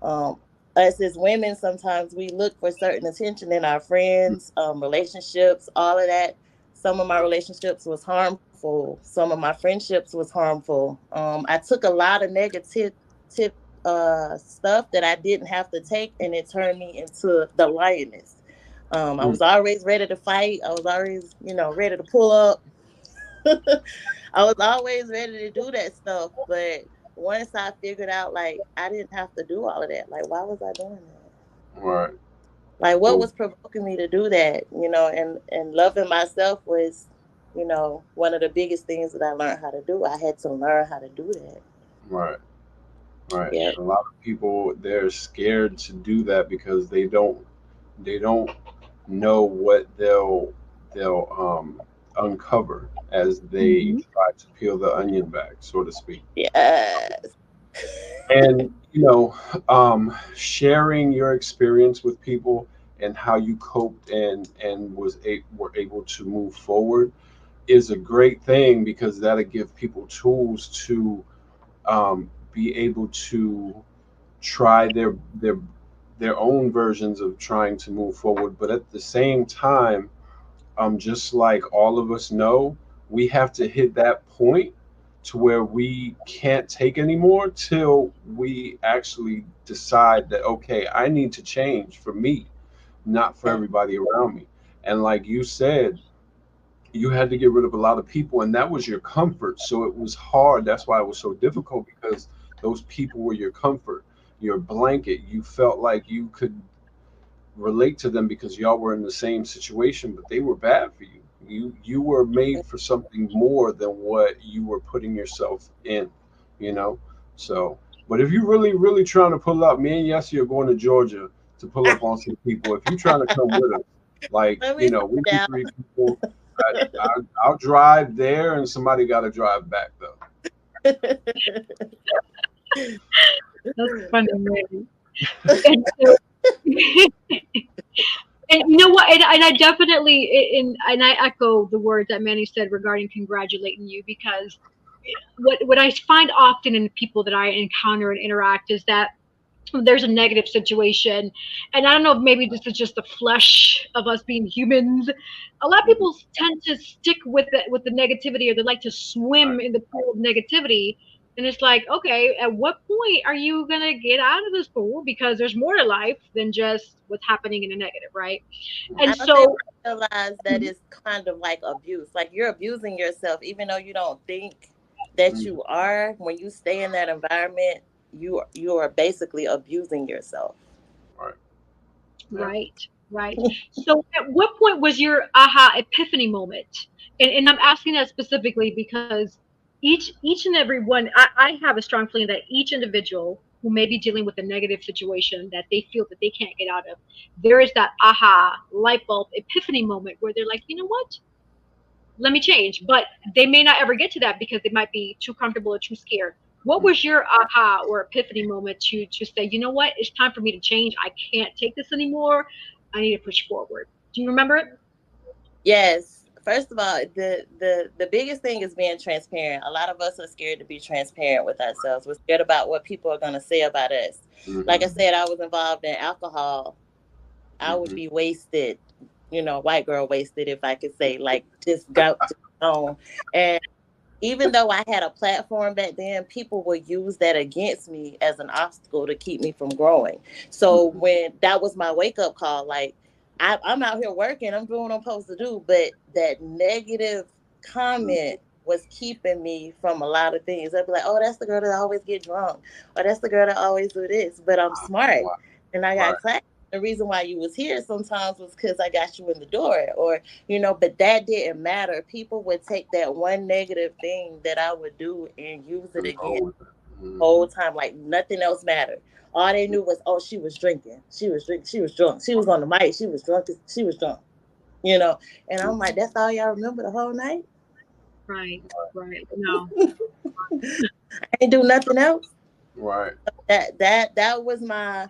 [SPEAKER 4] um, us as women, sometimes we look for certain attention in our friends, relationships, all of that. Some of my relationships was harmful. Some of my friendships was harmful. I took a lot of negative stuff that I didn't have to take, and it turned me into the lioness. I was always ready to fight. I was always, ready to pull up. I was always ready to do that stuff, but once I figured out, like, I didn't have to do all of that. Like, why was I doing that?
[SPEAKER 2] Right.
[SPEAKER 4] Like, what
[SPEAKER 2] Well,
[SPEAKER 4] was provoking me to do that? And loving myself was, one of the biggest things that I learned how to do. I had to learn how to do that.
[SPEAKER 2] right. Right.
[SPEAKER 4] Yeah.
[SPEAKER 2] And a lot of people, they're scared to do that because they don't know what they'll uncover as they
[SPEAKER 1] Hmm.
[SPEAKER 2] try to peel the onion back, so to speak.
[SPEAKER 4] Yes.
[SPEAKER 2] And sharing your experience with people and how you coped and were able to move forward is a great thing because that'll give people tools to be able to try their own versions of trying to move forward. But at the same time, just like all of us know, we have to hit that point to where we can't take anymore till we actually decide that, okay, I need to change for me, not for everybody around me. And like you said, you had to get rid of a lot of people, and that was your comfort. So it was hard. That's why it was so difficult, because those people were your comfort, your blanket. You felt like you could relate to them because y'all were in the same situation, but they were bad for you. You were made for something more than what you were putting yourself in, you know. So, but if you really trying to pull up, me and Yessie are going to Georgia to pull up on some people. If you trying to come with us, like
[SPEAKER 4] Let me
[SPEAKER 2] we
[SPEAKER 4] sit
[SPEAKER 2] be
[SPEAKER 4] down.
[SPEAKER 2] 3 people. I'll drive there, and somebody got to drive back though.
[SPEAKER 1] That's funny, man. And so, and you know what? And I definitely, and I echo the words that Manny said regarding congratulating you, because what I find often in the people that I encounter and interact is that there's a negative situation, and I don't know if maybe this is just the flesh of us being humans. A lot of
[SPEAKER 2] Mhm.
[SPEAKER 1] people tend to stick with the negativity, or they like to
[SPEAKER 2] Right.
[SPEAKER 1] swim in the pool of negativity. And it's like, okay, at what point are you gonna get out of this pool? Because there's more to life than just what's happening in the negative, right?
[SPEAKER 4] I
[SPEAKER 1] And
[SPEAKER 4] don't think
[SPEAKER 1] so,
[SPEAKER 4] we realize that it's kind of like abuse. Like, you're abusing yourself, even though you don't think that
[SPEAKER 2] Mhm.
[SPEAKER 4] you are. When you stay in that environment, you are basically abusing yourself.
[SPEAKER 2] Right. Yeah.
[SPEAKER 1] right, right. So, at what point was your aha epiphany moment? And I'm asking that specifically because each and every one, I have a strong feeling that each individual who may be dealing with a negative situation that they feel that they can't get out of, there is that aha light bulb epiphany moment where they're like, you know what? Let me change. But they may not ever get to that because they might be too comfortable or too scared. What was your aha or epiphany moment to say, you know what, it's time for me to change. I can't take this anymore. I need to push forward. Do you remember it?
[SPEAKER 4] Yes. First of all, the biggest thing is being transparent. A lot of us are scared to be transparent with ourselves. We're scared about what people are going to say about us. Like I
[SPEAKER 2] Mm-hmm.
[SPEAKER 4] said, I was involved in alcohol. I would
[SPEAKER 2] Mm-hmm.
[SPEAKER 4] be wasted, white girl wasted, if I could say, like just go just on. And even though I had a platform back then, people would use that against me as an obstacle to keep me from growing. So
[SPEAKER 2] Mm-hmm.
[SPEAKER 4] when that was my wake up call, like I'm out here working, I'm doing what I'm supposed to do, but that negative comment was keeping me from a lot of things. I'd be like, oh, that's the girl that always get drunk, or that's the girl that always do this. But I'm smart
[SPEAKER 2] Wow.
[SPEAKER 4] and I got
[SPEAKER 2] Right.
[SPEAKER 4] class. The reason why you was here sometimes was because I got you in the door, or but that didn't matter. People would take that one negative thing that I would do and use it
[SPEAKER 2] And
[SPEAKER 4] again
[SPEAKER 2] go with it.
[SPEAKER 4] the
[SPEAKER 2] Mm-hmm.
[SPEAKER 4] whole time, like nothing else mattered. All they knew was, oh, she was drinking, she was drinking, she was drunk, she was on the mic, she was drunk, she was drunk, you know. And I'm like, that's all y'all remember the whole night?
[SPEAKER 1] Right, right. No.
[SPEAKER 4] I ain't do nothing else.
[SPEAKER 2] Right.
[SPEAKER 4] That was my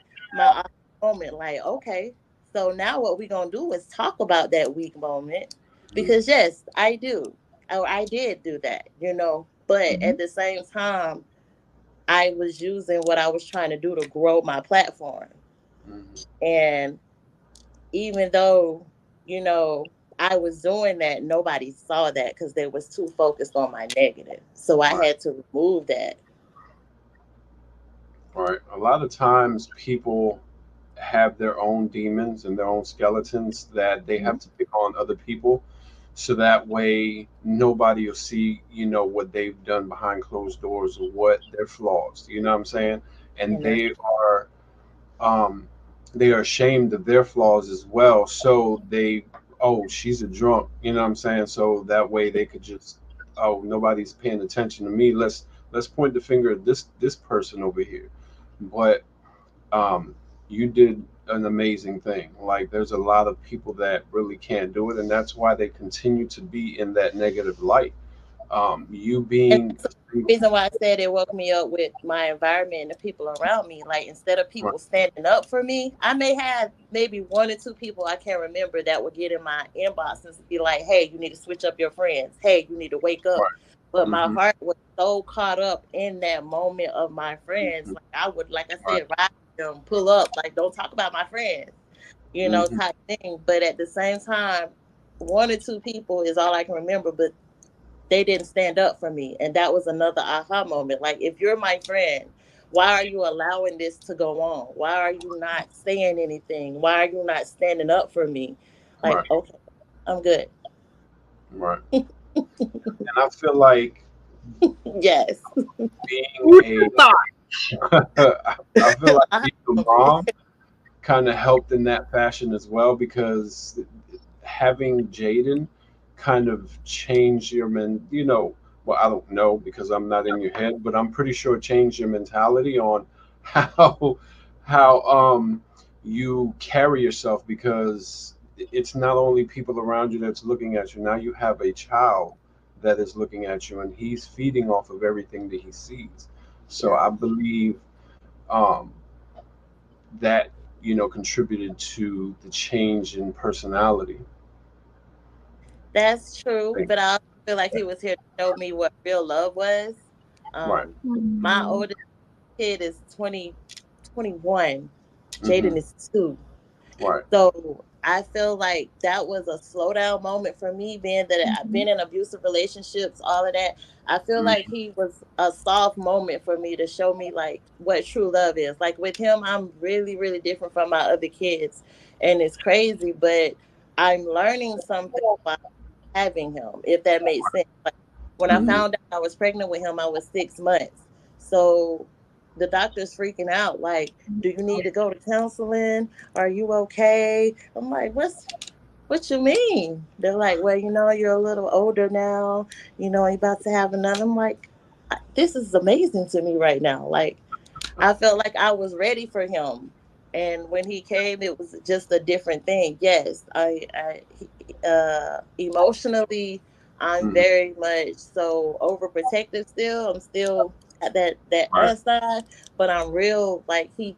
[SPEAKER 4] moment. Like, okay, so now what we gonna do is talk about that weak moment,
[SPEAKER 2] Mm-hmm.
[SPEAKER 4] because yes, I do. I did do that, but
[SPEAKER 1] Mhm.
[SPEAKER 4] at the same time, I was using what I was trying to do to grow my platform.
[SPEAKER 2] Mm-hmm.
[SPEAKER 4] And even though, you know, I was doing that, nobody saw that because they was too focused on my negative. So I
[SPEAKER 2] Right.
[SPEAKER 4] had to remove that.
[SPEAKER 2] Right. A lot of times people have their own demons and their own skeletons that they
[SPEAKER 1] Mhm.
[SPEAKER 2] have to pick on other people so that way nobody will see, what they've done behind closed doors or what their flaws. You know what I'm saying? And
[SPEAKER 4] And that's
[SPEAKER 2] um they are ashamed of their flaws as well. So they, oh, she's a drunk, you know what I'm saying? So that way they could just, oh, nobody's paying attention to me. Let's point the finger at this person over here. But um, you did an amazing thing. Like there's a lot of people that really can't do it, and that's why they continue to be in that negative light. You
[SPEAKER 4] And
[SPEAKER 2] being
[SPEAKER 4] that's the reason why I said it woke me up with my environment and the people around me. Like, instead of
[SPEAKER 2] right,
[SPEAKER 4] people standing up for me, I may have maybe one or two people I can't remember that would get in my inbox and be like, hey, you need to switch up your friends. Hey, you need to wake up.
[SPEAKER 2] right,
[SPEAKER 4] But my
[SPEAKER 2] mm-hmm,
[SPEAKER 4] heart was so caught up in that moment of my friends.
[SPEAKER 2] mm-hmm,
[SPEAKER 4] Like, I would, like I
[SPEAKER 2] right,
[SPEAKER 4] said, ride them, pull up, like, don't talk about my friends,
[SPEAKER 2] mm-hmm,
[SPEAKER 4] type thing. But at the same time, one or two people is all I can remember. But they didn't stand up for me. And that was another aha moment. Like, if you're my friend, why are you allowing this to go on? Why are you not saying anything? Why are you not standing up for me? Like,
[SPEAKER 2] right,
[SPEAKER 4] okay, I'm good.
[SPEAKER 2] right. And I feel like
[SPEAKER 4] Yes.
[SPEAKER 2] being
[SPEAKER 1] Who'd
[SPEAKER 2] a,
[SPEAKER 1] have thought?
[SPEAKER 2] I feel like
[SPEAKER 4] I,
[SPEAKER 2] being a mom kind of helped in that fashion as well because having Jaden kind of change your well, I don't know because I'm not in your head, but I'm pretty sure it changed your mentality on how how you carry yourself because it's not only people around you that's looking at you. Now you have a child that is looking at you and he's feeding off of everything that he sees. So
[SPEAKER 4] yeah,
[SPEAKER 2] I believe um that contributed to the change in personality.
[SPEAKER 4] that's true.
[SPEAKER 2] Think.
[SPEAKER 4] But I also feel like he was here to show me what real love was.
[SPEAKER 2] Right.
[SPEAKER 4] My
[SPEAKER 1] Mm.
[SPEAKER 4] oldest kid is 21.
[SPEAKER 2] Mm-hmm.
[SPEAKER 4] Jaden is 2.
[SPEAKER 2] Right.
[SPEAKER 4] So I feel like that was a slowdown moment for me, being that I've
[SPEAKER 1] Mhm.
[SPEAKER 4] been in abusive relationships, all of that. I feel like
[SPEAKER 2] Mm-hmm.
[SPEAKER 4] he was a soft moment for me to show me like what true love is. Like, with him, I'm really, really different from my other kids. And it's crazy, but I'm learning something by having him, if that makes sense. Like, when I
[SPEAKER 2] Mm-hmm.
[SPEAKER 4] found out I was pregnant with him, I was 6 months. So the doctor's freaking out, like, do you need to go to counseling? Are you okay? I'm like, what you mean? They're like, well, you're a little older now, you're about to have another. I'm like, this is amazing to me right now. Like, I felt like I was ready for him. And when he came, it was just a different thing. Yes, emotionally, I'm
[SPEAKER 2] Mm-hmm.
[SPEAKER 4] very much so overprotective still. I'm still that
[SPEAKER 2] Right.
[SPEAKER 4] side, but I'm real like he's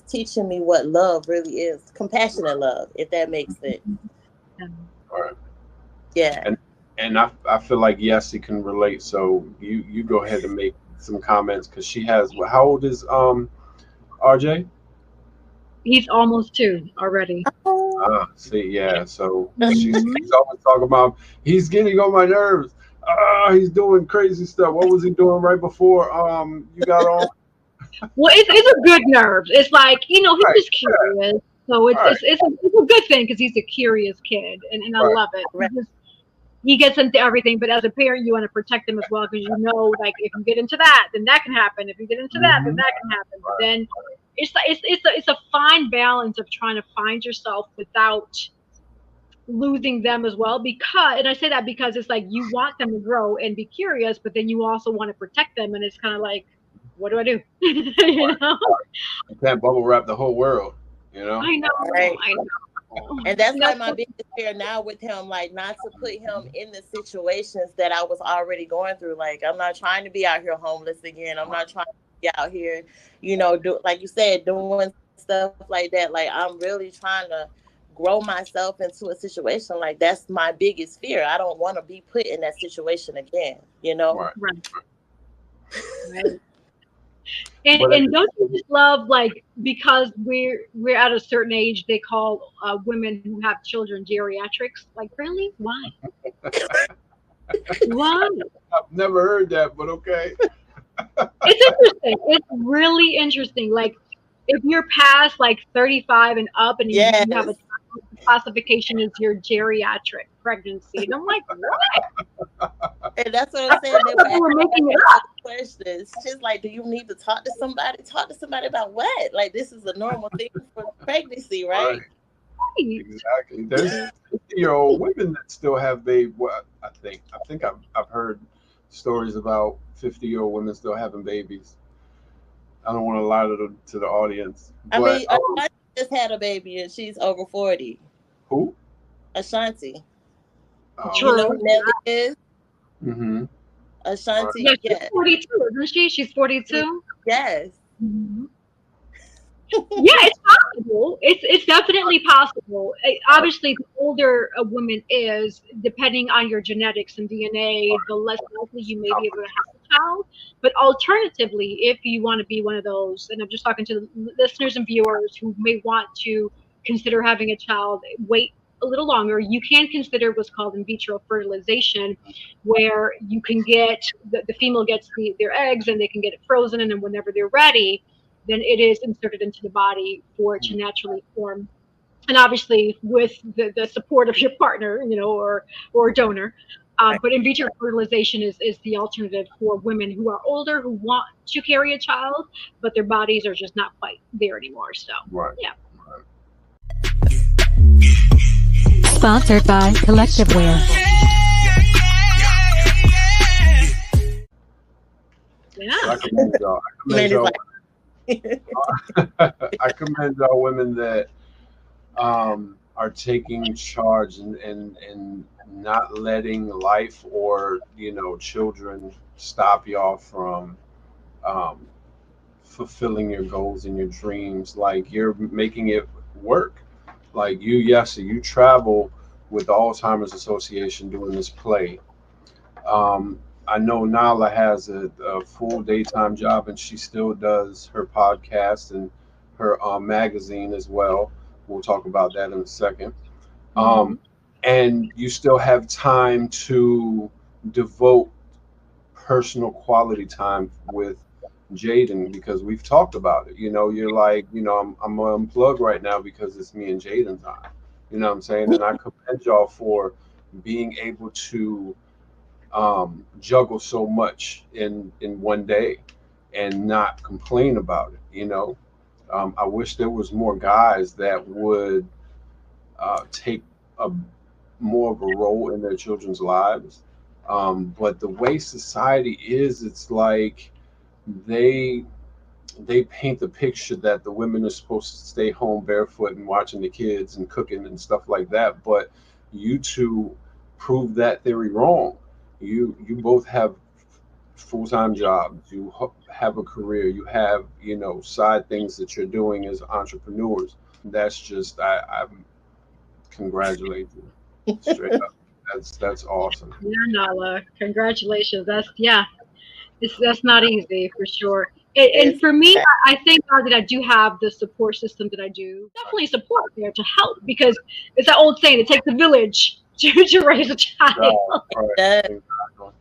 [SPEAKER 4] teaching me what love really is, compassionate love, if that makes sense.
[SPEAKER 2] Right.
[SPEAKER 4] Yeah.
[SPEAKER 2] And I feel like yes, he can relate. So you go ahead and make some comments because she has. How old is RJ?
[SPEAKER 1] He's almost 2 already.
[SPEAKER 4] Oh,
[SPEAKER 2] See, yeah. So she's
[SPEAKER 1] Mhm.
[SPEAKER 2] always talking about he's getting on my nerves. He's doing crazy stuff. What was he doing right before you got on?
[SPEAKER 1] Well, it's a good nerves. It's like, he's
[SPEAKER 2] Right,
[SPEAKER 1] just curious. So it's
[SPEAKER 2] right,
[SPEAKER 1] it's it's a, it's a good thing because he's a curious kid, and I
[SPEAKER 2] right.
[SPEAKER 1] love it.
[SPEAKER 4] right,
[SPEAKER 1] He gets into everything, but as a parent, you want to protect him as well because like if you get into that, then that can happen. If you get into that, then
[SPEAKER 2] Hmm.
[SPEAKER 1] that can happen. But
[SPEAKER 2] Right.
[SPEAKER 1] then it's a fine balance of trying to find yourself without losing them as well. Because, and I say that because it's like you want them to grow and be curious, but then you also want to protect them, and it's kind of like, what do I do? you
[SPEAKER 2] Right.
[SPEAKER 1] know,
[SPEAKER 2] You can't bubble wrap the whole world. You know.
[SPEAKER 1] I know,
[SPEAKER 4] right.
[SPEAKER 1] I know.
[SPEAKER 4] And that's
[SPEAKER 1] And
[SPEAKER 4] like
[SPEAKER 1] that's
[SPEAKER 4] my biggest fear now with him, like not to put him in the situations that I was already going through. Like I'm not trying to be out here homeless again. I'm not trying to be out here, do like you said, doing stuff like that. Like I'm really trying to grow myself into a situation. Like that's my biggest fear. I don't want to be put in that situation again.
[SPEAKER 2] Right.
[SPEAKER 1] right, right. And
[SPEAKER 2] But
[SPEAKER 1] and don't you just love like because we're at a certain age they call women who have children geriatrics? Like really? Why? Why?
[SPEAKER 2] I've never heard that. But okay.
[SPEAKER 1] It's interesting. It's really interesting. Like if you're past like 35 and up and you have a
[SPEAKER 4] Yes.
[SPEAKER 1] child, the classification is your geriatric pregnancy. And I'm like, what?
[SPEAKER 4] And that's what I'm
[SPEAKER 1] I
[SPEAKER 4] saying.
[SPEAKER 1] thought
[SPEAKER 4] They were
[SPEAKER 1] they were
[SPEAKER 4] asking
[SPEAKER 1] making it
[SPEAKER 4] all
[SPEAKER 1] up.
[SPEAKER 4] the questions. She's like, do you need to talk to somebody? Talk to somebody about what? Like this is a normal thing for pregnancy,
[SPEAKER 2] Right.
[SPEAKER 4] right?
[SPEAKER 2] Exactly. There's 50-year-old women that still have baby. Well, I think I've heard stories about 50-year-old women still having babies. I don't want to lie to the audience,
[SPEAKER 4] I
[SPEAKER 2] but
[SPEAKER 4] mean, Ashanti just had a baby and she's over 40.
[SPEAKER 2] who?
[SPEAKER 4] Ashanti. You know
[SPEAKER 2] Okay.
[SPEAKER 1] True.
[SPEAKER 4] who Nelly is?
[SPEAKER 2] Mm-hmm. Right.
[SPEAKER 4] Ashanti,
[SPEAKER 1] Yeah, she's
[SPEAKER 4] yeah.
[SPEAKER 1] 42, isn't she? She's 42.
[SPEAKER 4] Yes.
[SPEAKER 1] Mhm. Yeah, it's possible. It's definitely possible. Obviously, the older a woman is, depending on your genetics and DNA, the less likely you may be able to have a child. But alternatively, if you want to be one of those, and I'm just talking to the listeners and viewers who may want to consider having a child, wait a little longer. You can consider what's called in vitro fertilization, where you can get the female gets their eggs and they can get it frozen, and then whenever they're ready then it is inserted into the body for it to naturally form. And obviously, with the support of your partner, or donor. But in vitro fertilization is the alternative for women who are older who want to carry a child, but their bodies are just not quite there anymore. So,
[SPEAKER 2] Right.
[SPEAKER 1] yeah.
[SPEAKER 2] Right.
[SPEAKER 3] Sponsored by Collective Wear.
[SPEAKER 1] Yeah.
[SPEAKER 2] But I commend y'all.
[SPEAKER 4] Man, it's like,
[SPEAKER 2] I commend y'all women that are taking charge and not letting life or children stop y'all from um, fulfilling your goals and your dreams. Like you're making it work. Like you travel with the Alzheimer's Association doing this play. I know Nala has a full daytime job and she still does her podcast and her magazine as well. We'll talk about that in a second.
[SPEAKER 1] Mm-hmm.
[SPEAKER 2] Um, and you still have time to devote personal quality time with Jaden because we've talked about it. You're like, I'm unplugged right now because it's me and Jaden time. You know what I'm saying? And I commend y'all for being able to juggle so much in one day and not complain about it. I wish there was more guys that would take a more of a role in their children's lives. But the way society is, it's like they they paint the picture that the women are supposed to stay home barefoot and watching the kids and cooking and stuff like that. But you two prove that theory wrong. You both have full-time jobs, you have a career, you have, side things that you're doing as entrepreneurs. That's just, I congratulate you straight up. That's awesome.
[SPEAKER 1] Yeah, Nala, congratulations. That's not easy for sure. And
[SPEAKER 4] It's
[SPEAKER 1] for me, I thank God that I do have the support system that I do. Definitely support there to help because it's that old saying, it takes a village to raise a
[SPEAKER 2] Right,
[SPEAKER 1] child.
[SPEAKER 2] right,
[SPEAKER 4] done.
[SPEAKER 2] exactly,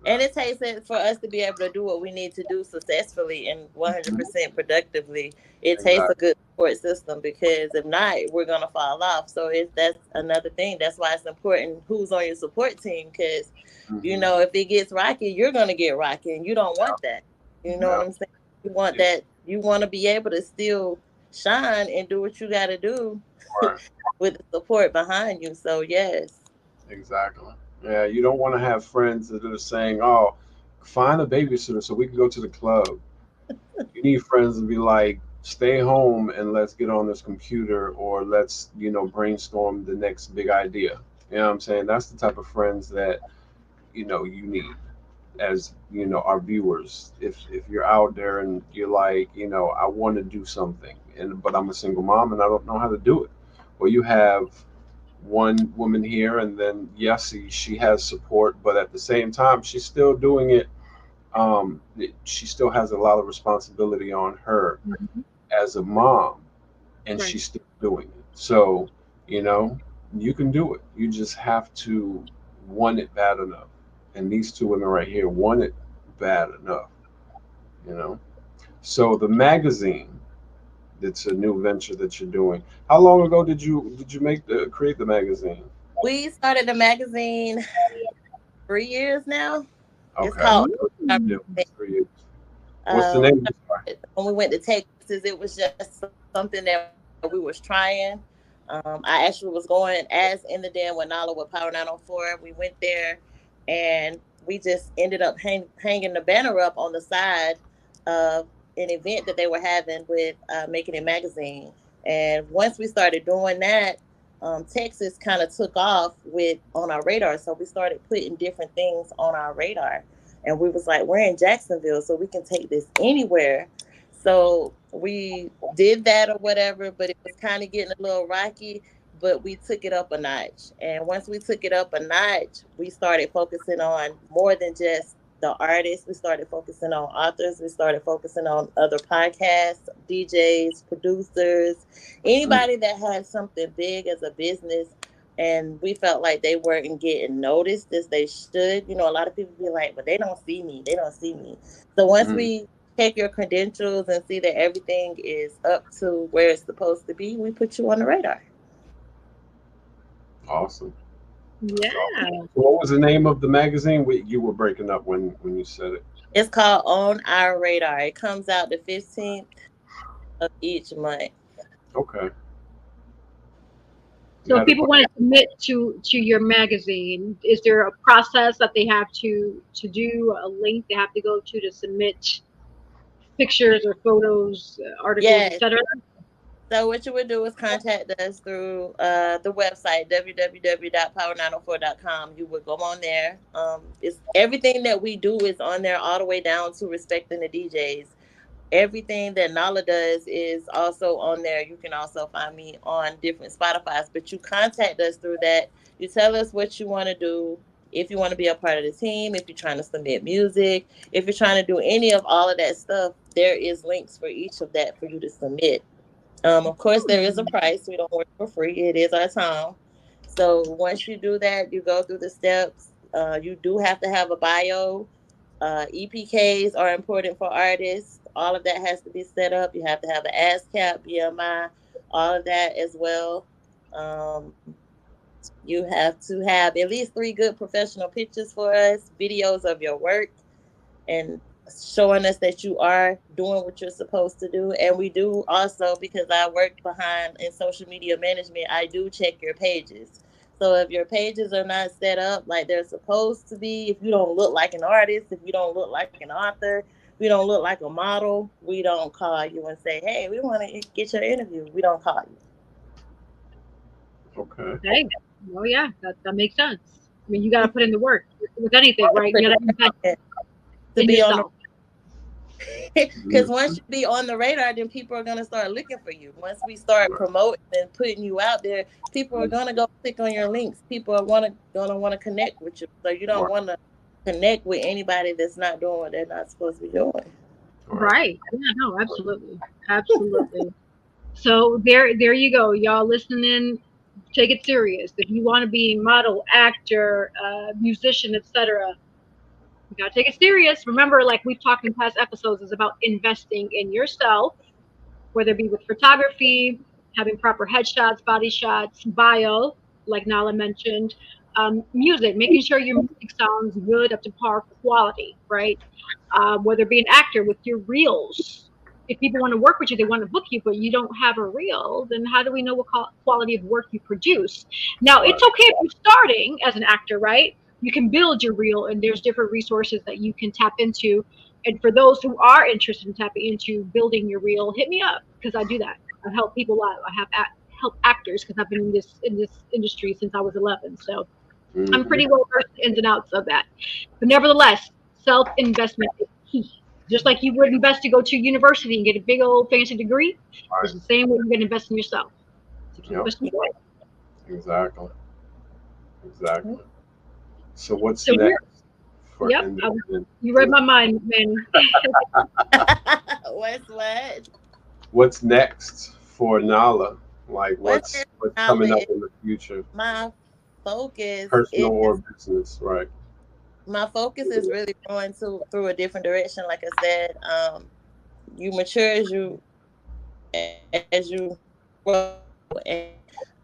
[SPEAKER 4] And it
[SPEAKER 2] exactly.
[SPEAKER 4] takes it for us to be able to do what we need to do successfully and 100% productively. It takes a
[SPEAKER 2] Exactly.
[SPEAKER 4] good support system because if not, we're gonna fall off. So that's another thing. That's why it's important who's on your support team because
[SPEAKER 2] Hmm.
[SPEAKER 4] if it gets rocky, you're gonna get rocky, and you don't want that. You know what
[SPEAKER 2] Yeah,
[SPEAKER 4] I'm saying? You want
[SPEAKER 2] yeah,
[SPEAKER 4] that. You want to be able to still shine and do what you got to do
[SPEAKER 2] right,
[SPEAKER 4] with the support behind you. So yes,
[SPEAKER 2] exactly. Yeah, you don't want to have friends that are saying, "Oh, find a babysitter so we can go to the club." You need friends to be like, "Stay home and let's get on this computer, or let's, brainstorm the next big idea." You know what I'm saying? That's the type of friends that you need as our viewers. If you're out there and you're like, I want to do something, but I'm a single mom and I don't know how to do it. Well, you have one woman here, and then yes, she has support, but at the same time, she's still doing it. She still has a lot of responsibility on her
[SPEAKER 1] Mhm.
[SPEAKER 2] as a mom, and
[SPEAKER 1] Right.
[SPEAKER 2] she's still doing it. So, you know, you can do it. You just have to want it bad enough. And these two women right here want it bad enough, you know. So the magazine, it's a new venture that you're doing. How long ago did you create the magazine?
[SPEAKER 4] we started the magazine 3 years now. It's
[SPEAKER 2] Okay.
[SPEAKER 4] called.
[SPEAKER 2] Yeah,
[SPEAKER 1] Mm.
[SPEAKER 2] 3 years. What's the
[SPEAKER 4] Um,
[SPEAKER 2] name? Sorry.
[SPEAKER 4] when we went to Texas, it was just something that we was trying. I actually was going as in the den with Nala with Power 904. We went there and we just ended up hanging the banner up on the side of an event that they were having with Making It Magazine. And once we started doing that, Texas kind of took off with on our radar. So we started putting different things on our radar. And we was like, we're in Jacksonville, so we can take this anywhere. So we did that or whatever, but it was kind of getting a little rocky. But we took it up a notch. And once we took it up a notch, we started focusing on more than just the artists. We started focusing on authors. We started focusing on other podcasts, DJs, producers,
[SPEAKER 2] Mm,
[SPEAKER 4] anybody that had something big as a business and we felt like they weren't getting noticed as they should. A lot of people be like, but they don't see me. They don't see me. So once
[SPEAKER 2] mm,
[SPEAKER 4] we check your credentials and see that everything is up to where it's supposed to be, we put you on the radar.
[SPEAKER 2] awesome. Awesome.
[SPEAKER 1] Yeah.
[SPEAKER 2] So what was the name of the magazine? You were breaking up when you said it.
[SPEAKER 4] It's called On Our Radar. It comes out the 15th of each month.
[SPEAKER 2] Okay.
[SPEAKER 1] So if
[SPEAKER 2] Got it.
[SPEAKER 1] people want to submit to your magazine, is there a process that they have to do, a link they have to go to submit pictures or photos, articles,
[SPEAKER 4] Yes.
[SPEAKER 1] etc.?
[SPEAKER 4] So what you would do is contact us through the website www.power904.com. You would go on there. It's everything that we do is on there, all the way down to respecting the DJs. Everything that Nala does is also on there. You can also find me on different Spotify's, but you contact us through that. You tell us what you want to do. If you want to be a part of the team, if you're trying to submit music, if you're trying to do any of all of that stuff, there is links for each of that for you to submit. Of course, there is a price. We don't work for free. It is our time. So once you do that, you go through the steps. You do have to have a bio. EPKs are important for artists. All of that has to be set up. You have to have an ASCAP, BMI, all of that as well. Um, you have to have at least 3 good professional pictures for us, videos of your work, and showing us that you are doing what you're supposed to do. And we do also, because I work behind in social media management, I do check your pages. So if your pages are not set up like they're supposed to be, if you don't look like an artist, if you don't look like an author, if you don't look like a model, we don't call you and say, hey, we want to get your interview. We don't call you.
[SPEAKER 2] Okay.
[SPEAKER 1] Okay. Oh yeah, that makes sense. I mean, you got to put in the work with anything, right? You got to invest.
[SPEAKER 4] to
[SPEAKER 1] in
[SPEAKER 4] be on
[SPEAKER 1] yourself.
[SPEAKER 4] because once you be on the radar, then people are gonna start looking for you. Once we start promoting and putting you out there, people are gonna go click on your links. People are gonna want to connect with you. So you don't want to connect with anybody that's not doing what they're not supposed to be doing.
[SPEAKER 1] Right. Yeah, no, absolutely. Absolutely. So there you go. Y'all listening, take it serious. If you want to be model, actor, musician, etc., you gotta take it serious. Remember, like we've talked in past episodes, is about investing in yourself, whether it be with photography, having proper headshots, body shots, bio, like Nala mentioned, music, making sure your music sounds good, up to par quality, right? Whether it be an actor with your reels. If people want to work with you, they want to book you, but you don't have a reel, then how do we know what quality of work you produce? Now, it's okay if you're starting as an actor, right? You can build your reel, and there's different resources that you can tap into. And for those who are interested in tapping into building your reel, hit me up because I do that. I help people out. I have help actors because I've been in this industry since I was 11. So I'm pretty well versed in the ins and outs of that. But nevertheless, self investment is key. Just like you would invest to go to university and get a big old fancy degree, it's the same way you're going to invest in yourself to keep us employed.
[SPEAKER 2] Exactly. Exactly. So what's next?
[SPEAKER 1] Yep, you read my mind, man.
[SPEAKER 2] What's next for Nala? Like what's coming up in the future?
[SPEAKER 4] My focus,
[SPEAKER 2] personal or business, right?
[SPEAKER 4] My focus is really going through a different direction. Like I said, you mature as you grow. And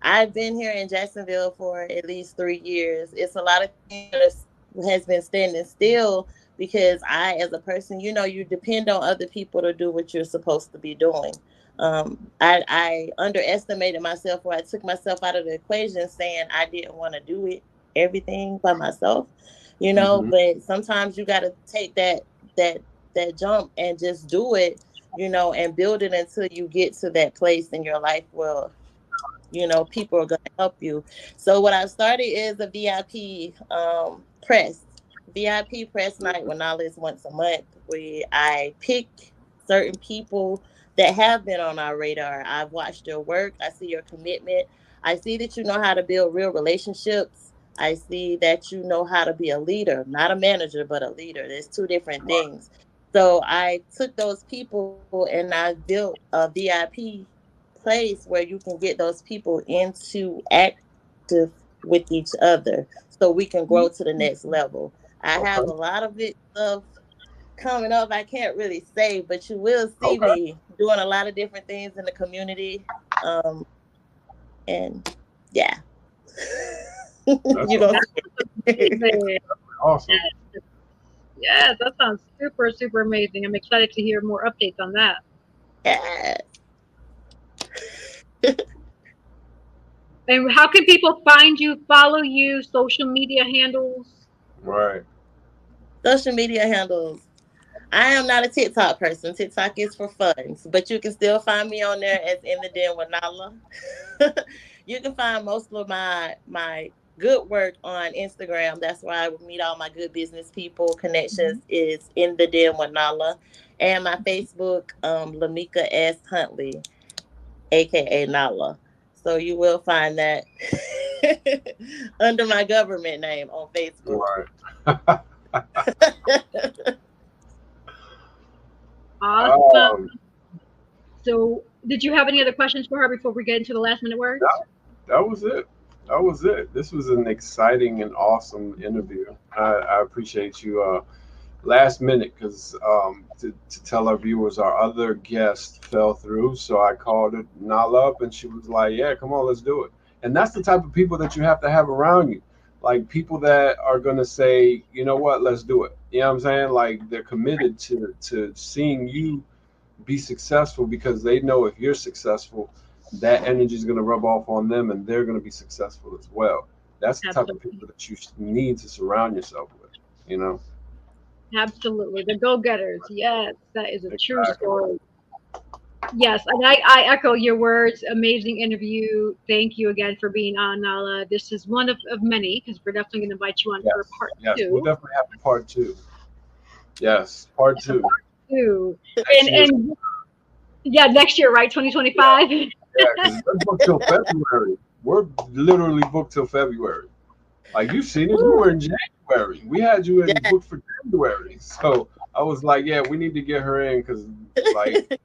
[SPEAKER 4] I've been here in Jacksonville for at least 3 years. It's a lot of things that has been standing still because I, as a person, you depend on other people to do what you're supposed to be doing. I underestimated myself, or I took myself out of the equation, saying I didn't want to do everything by myself, But sometimes you got to take that jump and just do it, and build it until you get to that place in your life where people are going to help you. So what I started is a VIP press night with Knowledge once a month, where I pick certain people that have been on our radar. I've watched your work. I see your commitment. I see that you know how to build real relationships. I see that you know how to be a leader, not a manager, but a leader. There's two different things. So I took those people and I built a VIP place where you can get those people into active with each other so we can grow to the next level. I have a lot of stuff coming up. I can't really say, but you will see me doing a lot of different things in the community. And yeah.
[SPEAKER 2] You're gonna
[SPEAKER 1] awesome. Yeah, that sounds super, super amazing. I'm excited to hear more updates on that.
[SPEAKER 4] Yeah.
[SPEAKER 1] And how can people find you, follow you, social media handles?
[SPEAKER 2] Right.
[SPEAKER 4] Social media handles. I am not a TikTok person. TikTok is for fun, but you can still find me on there as In the Den with Nala. You can find most of my good work on Instagram. That's where I would meet all my good business people. Connections is In the Den with Nala. And my Facebook, Lemeka S. Huntley, aka Nala. So you will find that under my government name on Facebook.
[SPEAKER 2] Right.
[SPEAKER 1] Awesome. So did you have any other questions for her before we get into the last minute words?
[SPEAKER 2] That was it. That was it. This was an exciting and awesome interview. I appreciate you. Last minute, because to tell our viewers, our other guest fell through, so I called it Nala up, and she was like, "Yeah, come on, let's do it." And that's the type of people that you have to have around you, like people that are gonna say, "You know what, let's do it." You know what I'm saying? Like they're committed to seeing you be successful because they know if you're successful, that energy is gonna rub off on them, and they're gonna be successful as well. That's the type of people that you need to surround yourself with. You know.
[SPEAKER 1] Absolutely. The go-getters. Yes, that is a true story. Yes, and I echo your words. Amazing interview. Thank you again for being on, Nala. This is one of many, because we're definitely going to invite you on for part 2.
[SPEAKER 2] Yes, we'll definitely have part 2. Yes, part two.
[SPEAKER 1] Too.
[SPEAKER 2] Next year.
[SPEAKER 1] And yeah, next year, right? 2025.
[SPEAKER 2] Yeah, because we're booked till February. We're literally booked till February. Like you've seen it, you were
[SPEAKER 4] Woo.
[SPEAKER 2] in January. We had you in
[SPEAKER 4] Yeah.
[SPEAKER 2] booked for January. So I was like, yeah, we need to get her in because like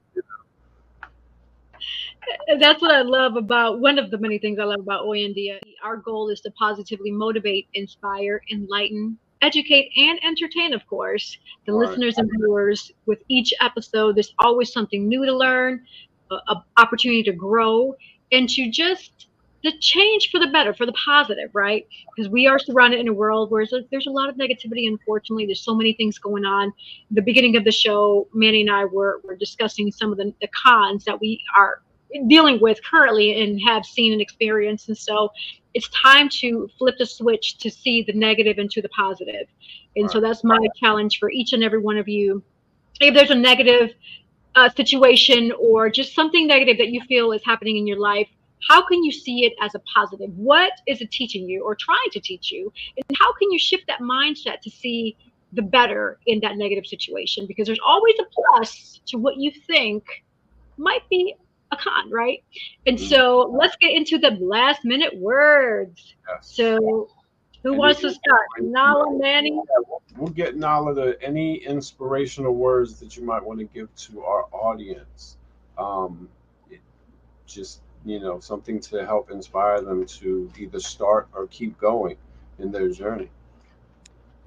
[SPEAKER 1] And that's what I love about one of the many things I love about Oyandia. Our goal is to positively motivate, inspire, enlighten, educate, and entertain, of course, the
[SPEAKER 2] right,
[SPEAKER 1] listeners and viewers. With each episode, there's always something new to learn, a opportunity to grow, and to just the change for the better, for the positive, right? Because we are surrounded in a world where there's a lot of negativity, unfortunately. There's so many things going on. The beginning of the show, Manny and I were discussing some of the cons that we are dealing with currently and have seen and experienced. And so it's time to flip the switch to see the negative into the positive. And so
[SPEAKER 2] right,
[SPEAKER 1] that's my challenge for each and every one of you. If there's a negative situation or just something negative that you feel is happening in your life, how can you see it as a positive? What is it teaching you or trying to teach you? And how can you shift that mindset to see the better in that negative situation? Because there's always a plus to what you think might be a con, right? And
[SPEAKER 2] mm,
[SPEAKER 1] so let's get into the last minute words.
[SPEAKER 2] yes.
[SPEAKER 1] So who
[SPEAKER 2] And if
[SPEAKER 1] wants to start?
[SPEAKER 2] you
[SPEAKER 1] Nala, Manny?
[SPEAKER 2] we'll get all of the any inspirational words that you might want to give to our audience. It, just something to help inspire them to either start or keep going in their journey.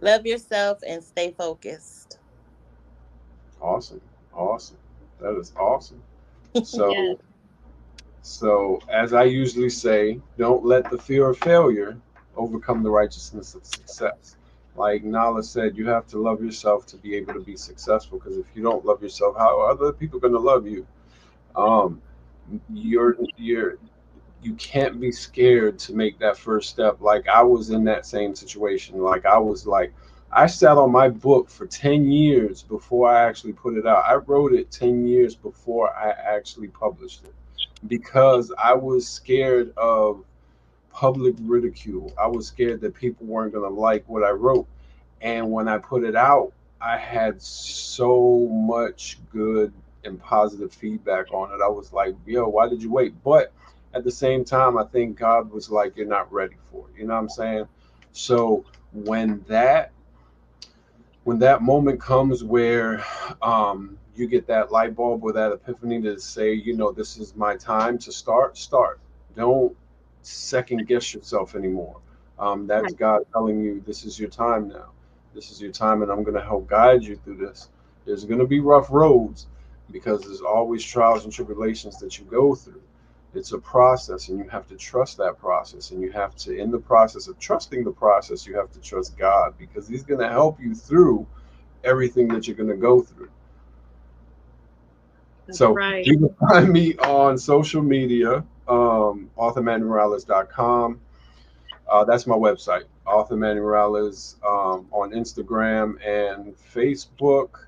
[SPEAKER 4] Love yourself and stay focused.
[SPEAKER 2] Awesome, awesome. That is awesome.
[SPEAKER 1] Yes.
[SPEAKER 2] So as I usually say, don't let the fear of failure overcome the righteousness of success. Like Nala said, you have to love yourself to be able to be successful. Because if you don't love yourself, how are other people going to love you? Um, you're you can't be scared to make that first step. Like I was in that same situation. Like I was like, I sat on my book for 10 years before I actually put it out. I wrote it 10 years before I actually published it because I was scared of public ridicule. I was scared that people weren't going to like what I wrote. And when I put it out, I had so much good and positive feedback on it. I was like, yo, why did you wait? But at the same time, I think God was like, you're not ready for it. You know what I'm saying? So when that moment comes where you get that light bulb or that epiphany to say, this is my time to start. Don't second guess yourself anymore. That's
[SPEAKER 1] Right.
[SPEAKER 2] God telling you, this is your time now. This is your time, and I'm going to help guide you through this. There's going to be rough roads because there's always trials and tribulations that you go through. It's a process, and you have to trust that process. And you have to, in the process of trusting the process, you have to trust God because He's going to help you through everything that you're going to go through.
[SPEAKER 1] That's
[SPEAKER 2] So
[SPEAKER 1] right.
[SPEAKER 2] you can find me on social media, authormanmorales.com. That's my website, Author Manny Morales, on Instagram and Facebook.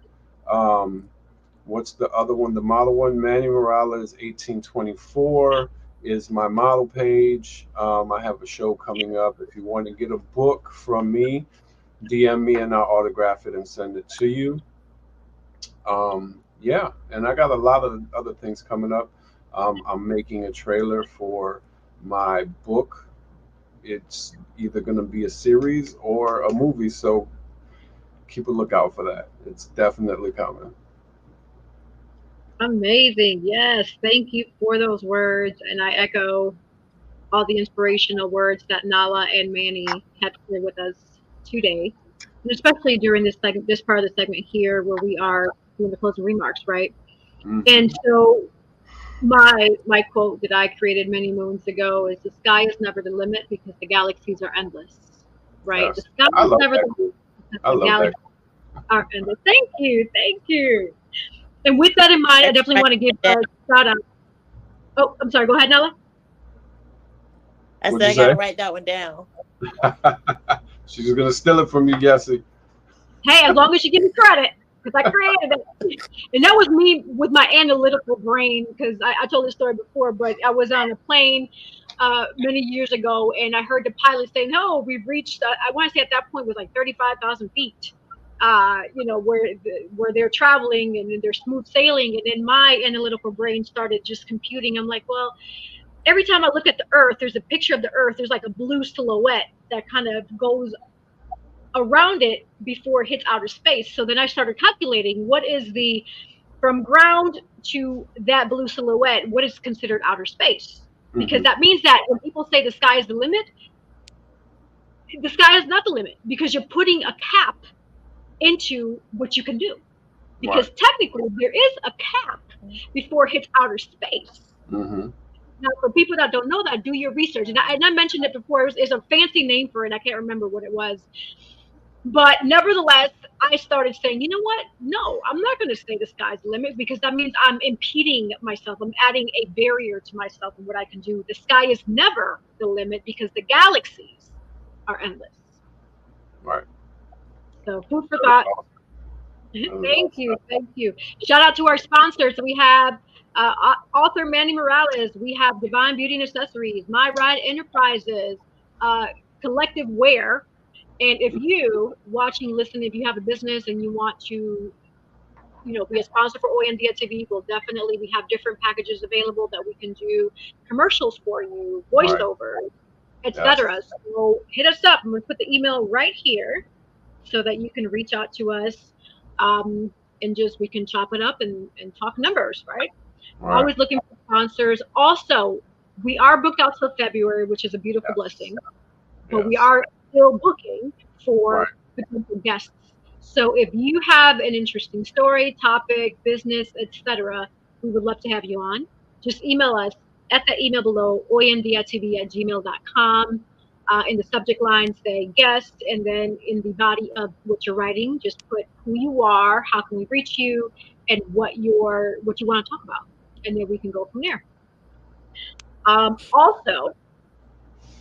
[SPEAKER 2] Um, what's the other one? The model one, Manny Morales 1824 is my model page. I have a show coming up. If you want to get a book from me, DM me and I'll autograph it and send it to you. Yeah, and I got a lot of other things coming up. I'm making a trailer for my book. It's either going to be a series or a movie, so keep a lookout for that. It's definitely coming.
[SPEAKER 1] Amazing. Yes. Thank you for those words. And I echo all the inspirational words that Nala and Manny have shared with us today. And especially during this part of the segment here where we are doing the closing remarks, right?
[SPEAKER 2] Hmm.
[SPEAKER 1] And so my quote that I created many moons ago is the sky is never the limit because the galaxies are endless. Right? The
[SPEAKER 2] Yes,
[SPEAKER 1] sky
[SPEAKER 2] I
[SPEAKER 1] is
[SPEAKER 2] love
[SPEAKER 1] never the
[SPEAKER 2] that.
[SPEAKER 1] limit because
[SPEAKER 2] I
[SPEAKER 1] the
[SPEAKER 2] love that.
[SPEAKER 1] galaxies are endless. Thank you. Thank you. And with that in mind, I definitely want to give a shout out. Oh, I'm sorry. Go ahead, Nella.
[SPEAKER 4] I
[SPEAKER 2] What'd
[SPEAKER 4] said
[SPEAKER 2] you
[SPEAKER 4] I got to
[SPEAKER 2] say?
[SPEAKER 4] write that one down.
[SPEAKER 2] She's gonna steal it from you, Jesse.
[SPEAKER 1] Hey, as long as you give me credit, because I created it. And that was me with my analytical brain, because I told this story before, but I was on a plane many years ago, and I heard the pilot say, no, we've reached, I want to say at that point it was like 35,000 feet. where they're traveling and then they're smooth sailing. And then my analytical brain started just computing. I'm like, well, every time I look at the Earth, there's a picture of the Earth. There's like a blue silhouette that kind of goes around it before it hits outer space. So then I started calculating what is the from ground to that blue silhouette, what is considered outer space? Because that means that when people say the sky is the limit, the sky is not the limit, because you're putting a cap into what you can do. Because technically there is a cap before it hits outer space. Now, for people that don't know that, do your research. And I mentioned it before. It's a fancy name for it. I can't remember what it was. But nevertheless, I started saying, you know what? No, I'm not going to say the sky's the limit, because that means I'm impeding myself. I'm adding a barrier to myself and what I can do. The sky is never the limit, because the galaxies are endless.
[SPEAKER 2] Right.
[SPEAKER 1] So food for thought. Thank you. Shout out to our sponsors. We have author Manny Morales. We have Divine Beauty and Accessories, My Ride Enterprises, Collective Wear. And if you watching, listening, if you have a business and you want to, be a sponsor for Oyandia TV, we have different packages available that we can do commercials for you, voiceovers, etc. So hit us up. I'm going to put the email right here so that you can reach out to us, and we can chop it up and talk numbers, right? Always looking for sponsors. Also, we are booked out till February, which is a beautiful blessing, but we are still booking for potential guests. So if you have an interesting story, topic, business, etc., we would love to have you on. Just email us at the email below, oyandiatv@gmail.com. In the subject line, say guest, and then in the body of what you're writing, just put who you are, how can we reach you, and what you want to talk about, and then we can go from there. Also,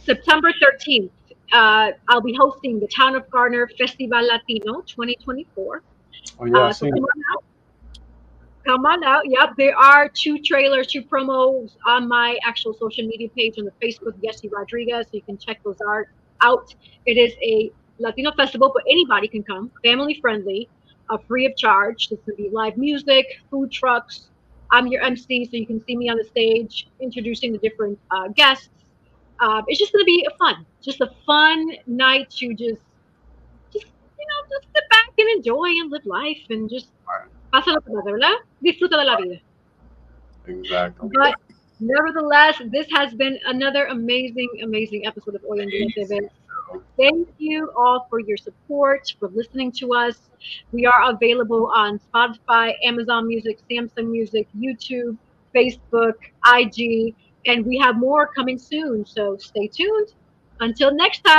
[SPEAKER 1] September 13th, I'll be hosting the Town of Garner Festival Latino 2024.
[SPEAKER 2] Oh yeah,
[SPEAKER 1] so come on out. Yep, there are 2 trailers, 2 promos on my actual social media page on the Facebook, Yesy Rodriguez, so you can check those out. It is a Latino festival, but anybody can come, family friendly, free of charge. There's going to be live music, food trucks. I'm your MC, so you can see me on the stage introducing the different guests. It's just going to be a fun night to just sit back and enjoy and live life and just pásalo por ¿verdad? Disfruta de la vida.
[SPEAKER 2] Exactly.
[SPEAKER 1] But nevertheless, this has been another amazing episode of Hoy en Día TV. Thank you all for your support, for listening to us. We are available on Spotify, Amazon Music, Samsung Music, YouTube, Facebook, IG, and we have more coming soon. So stay tuned. Until next time.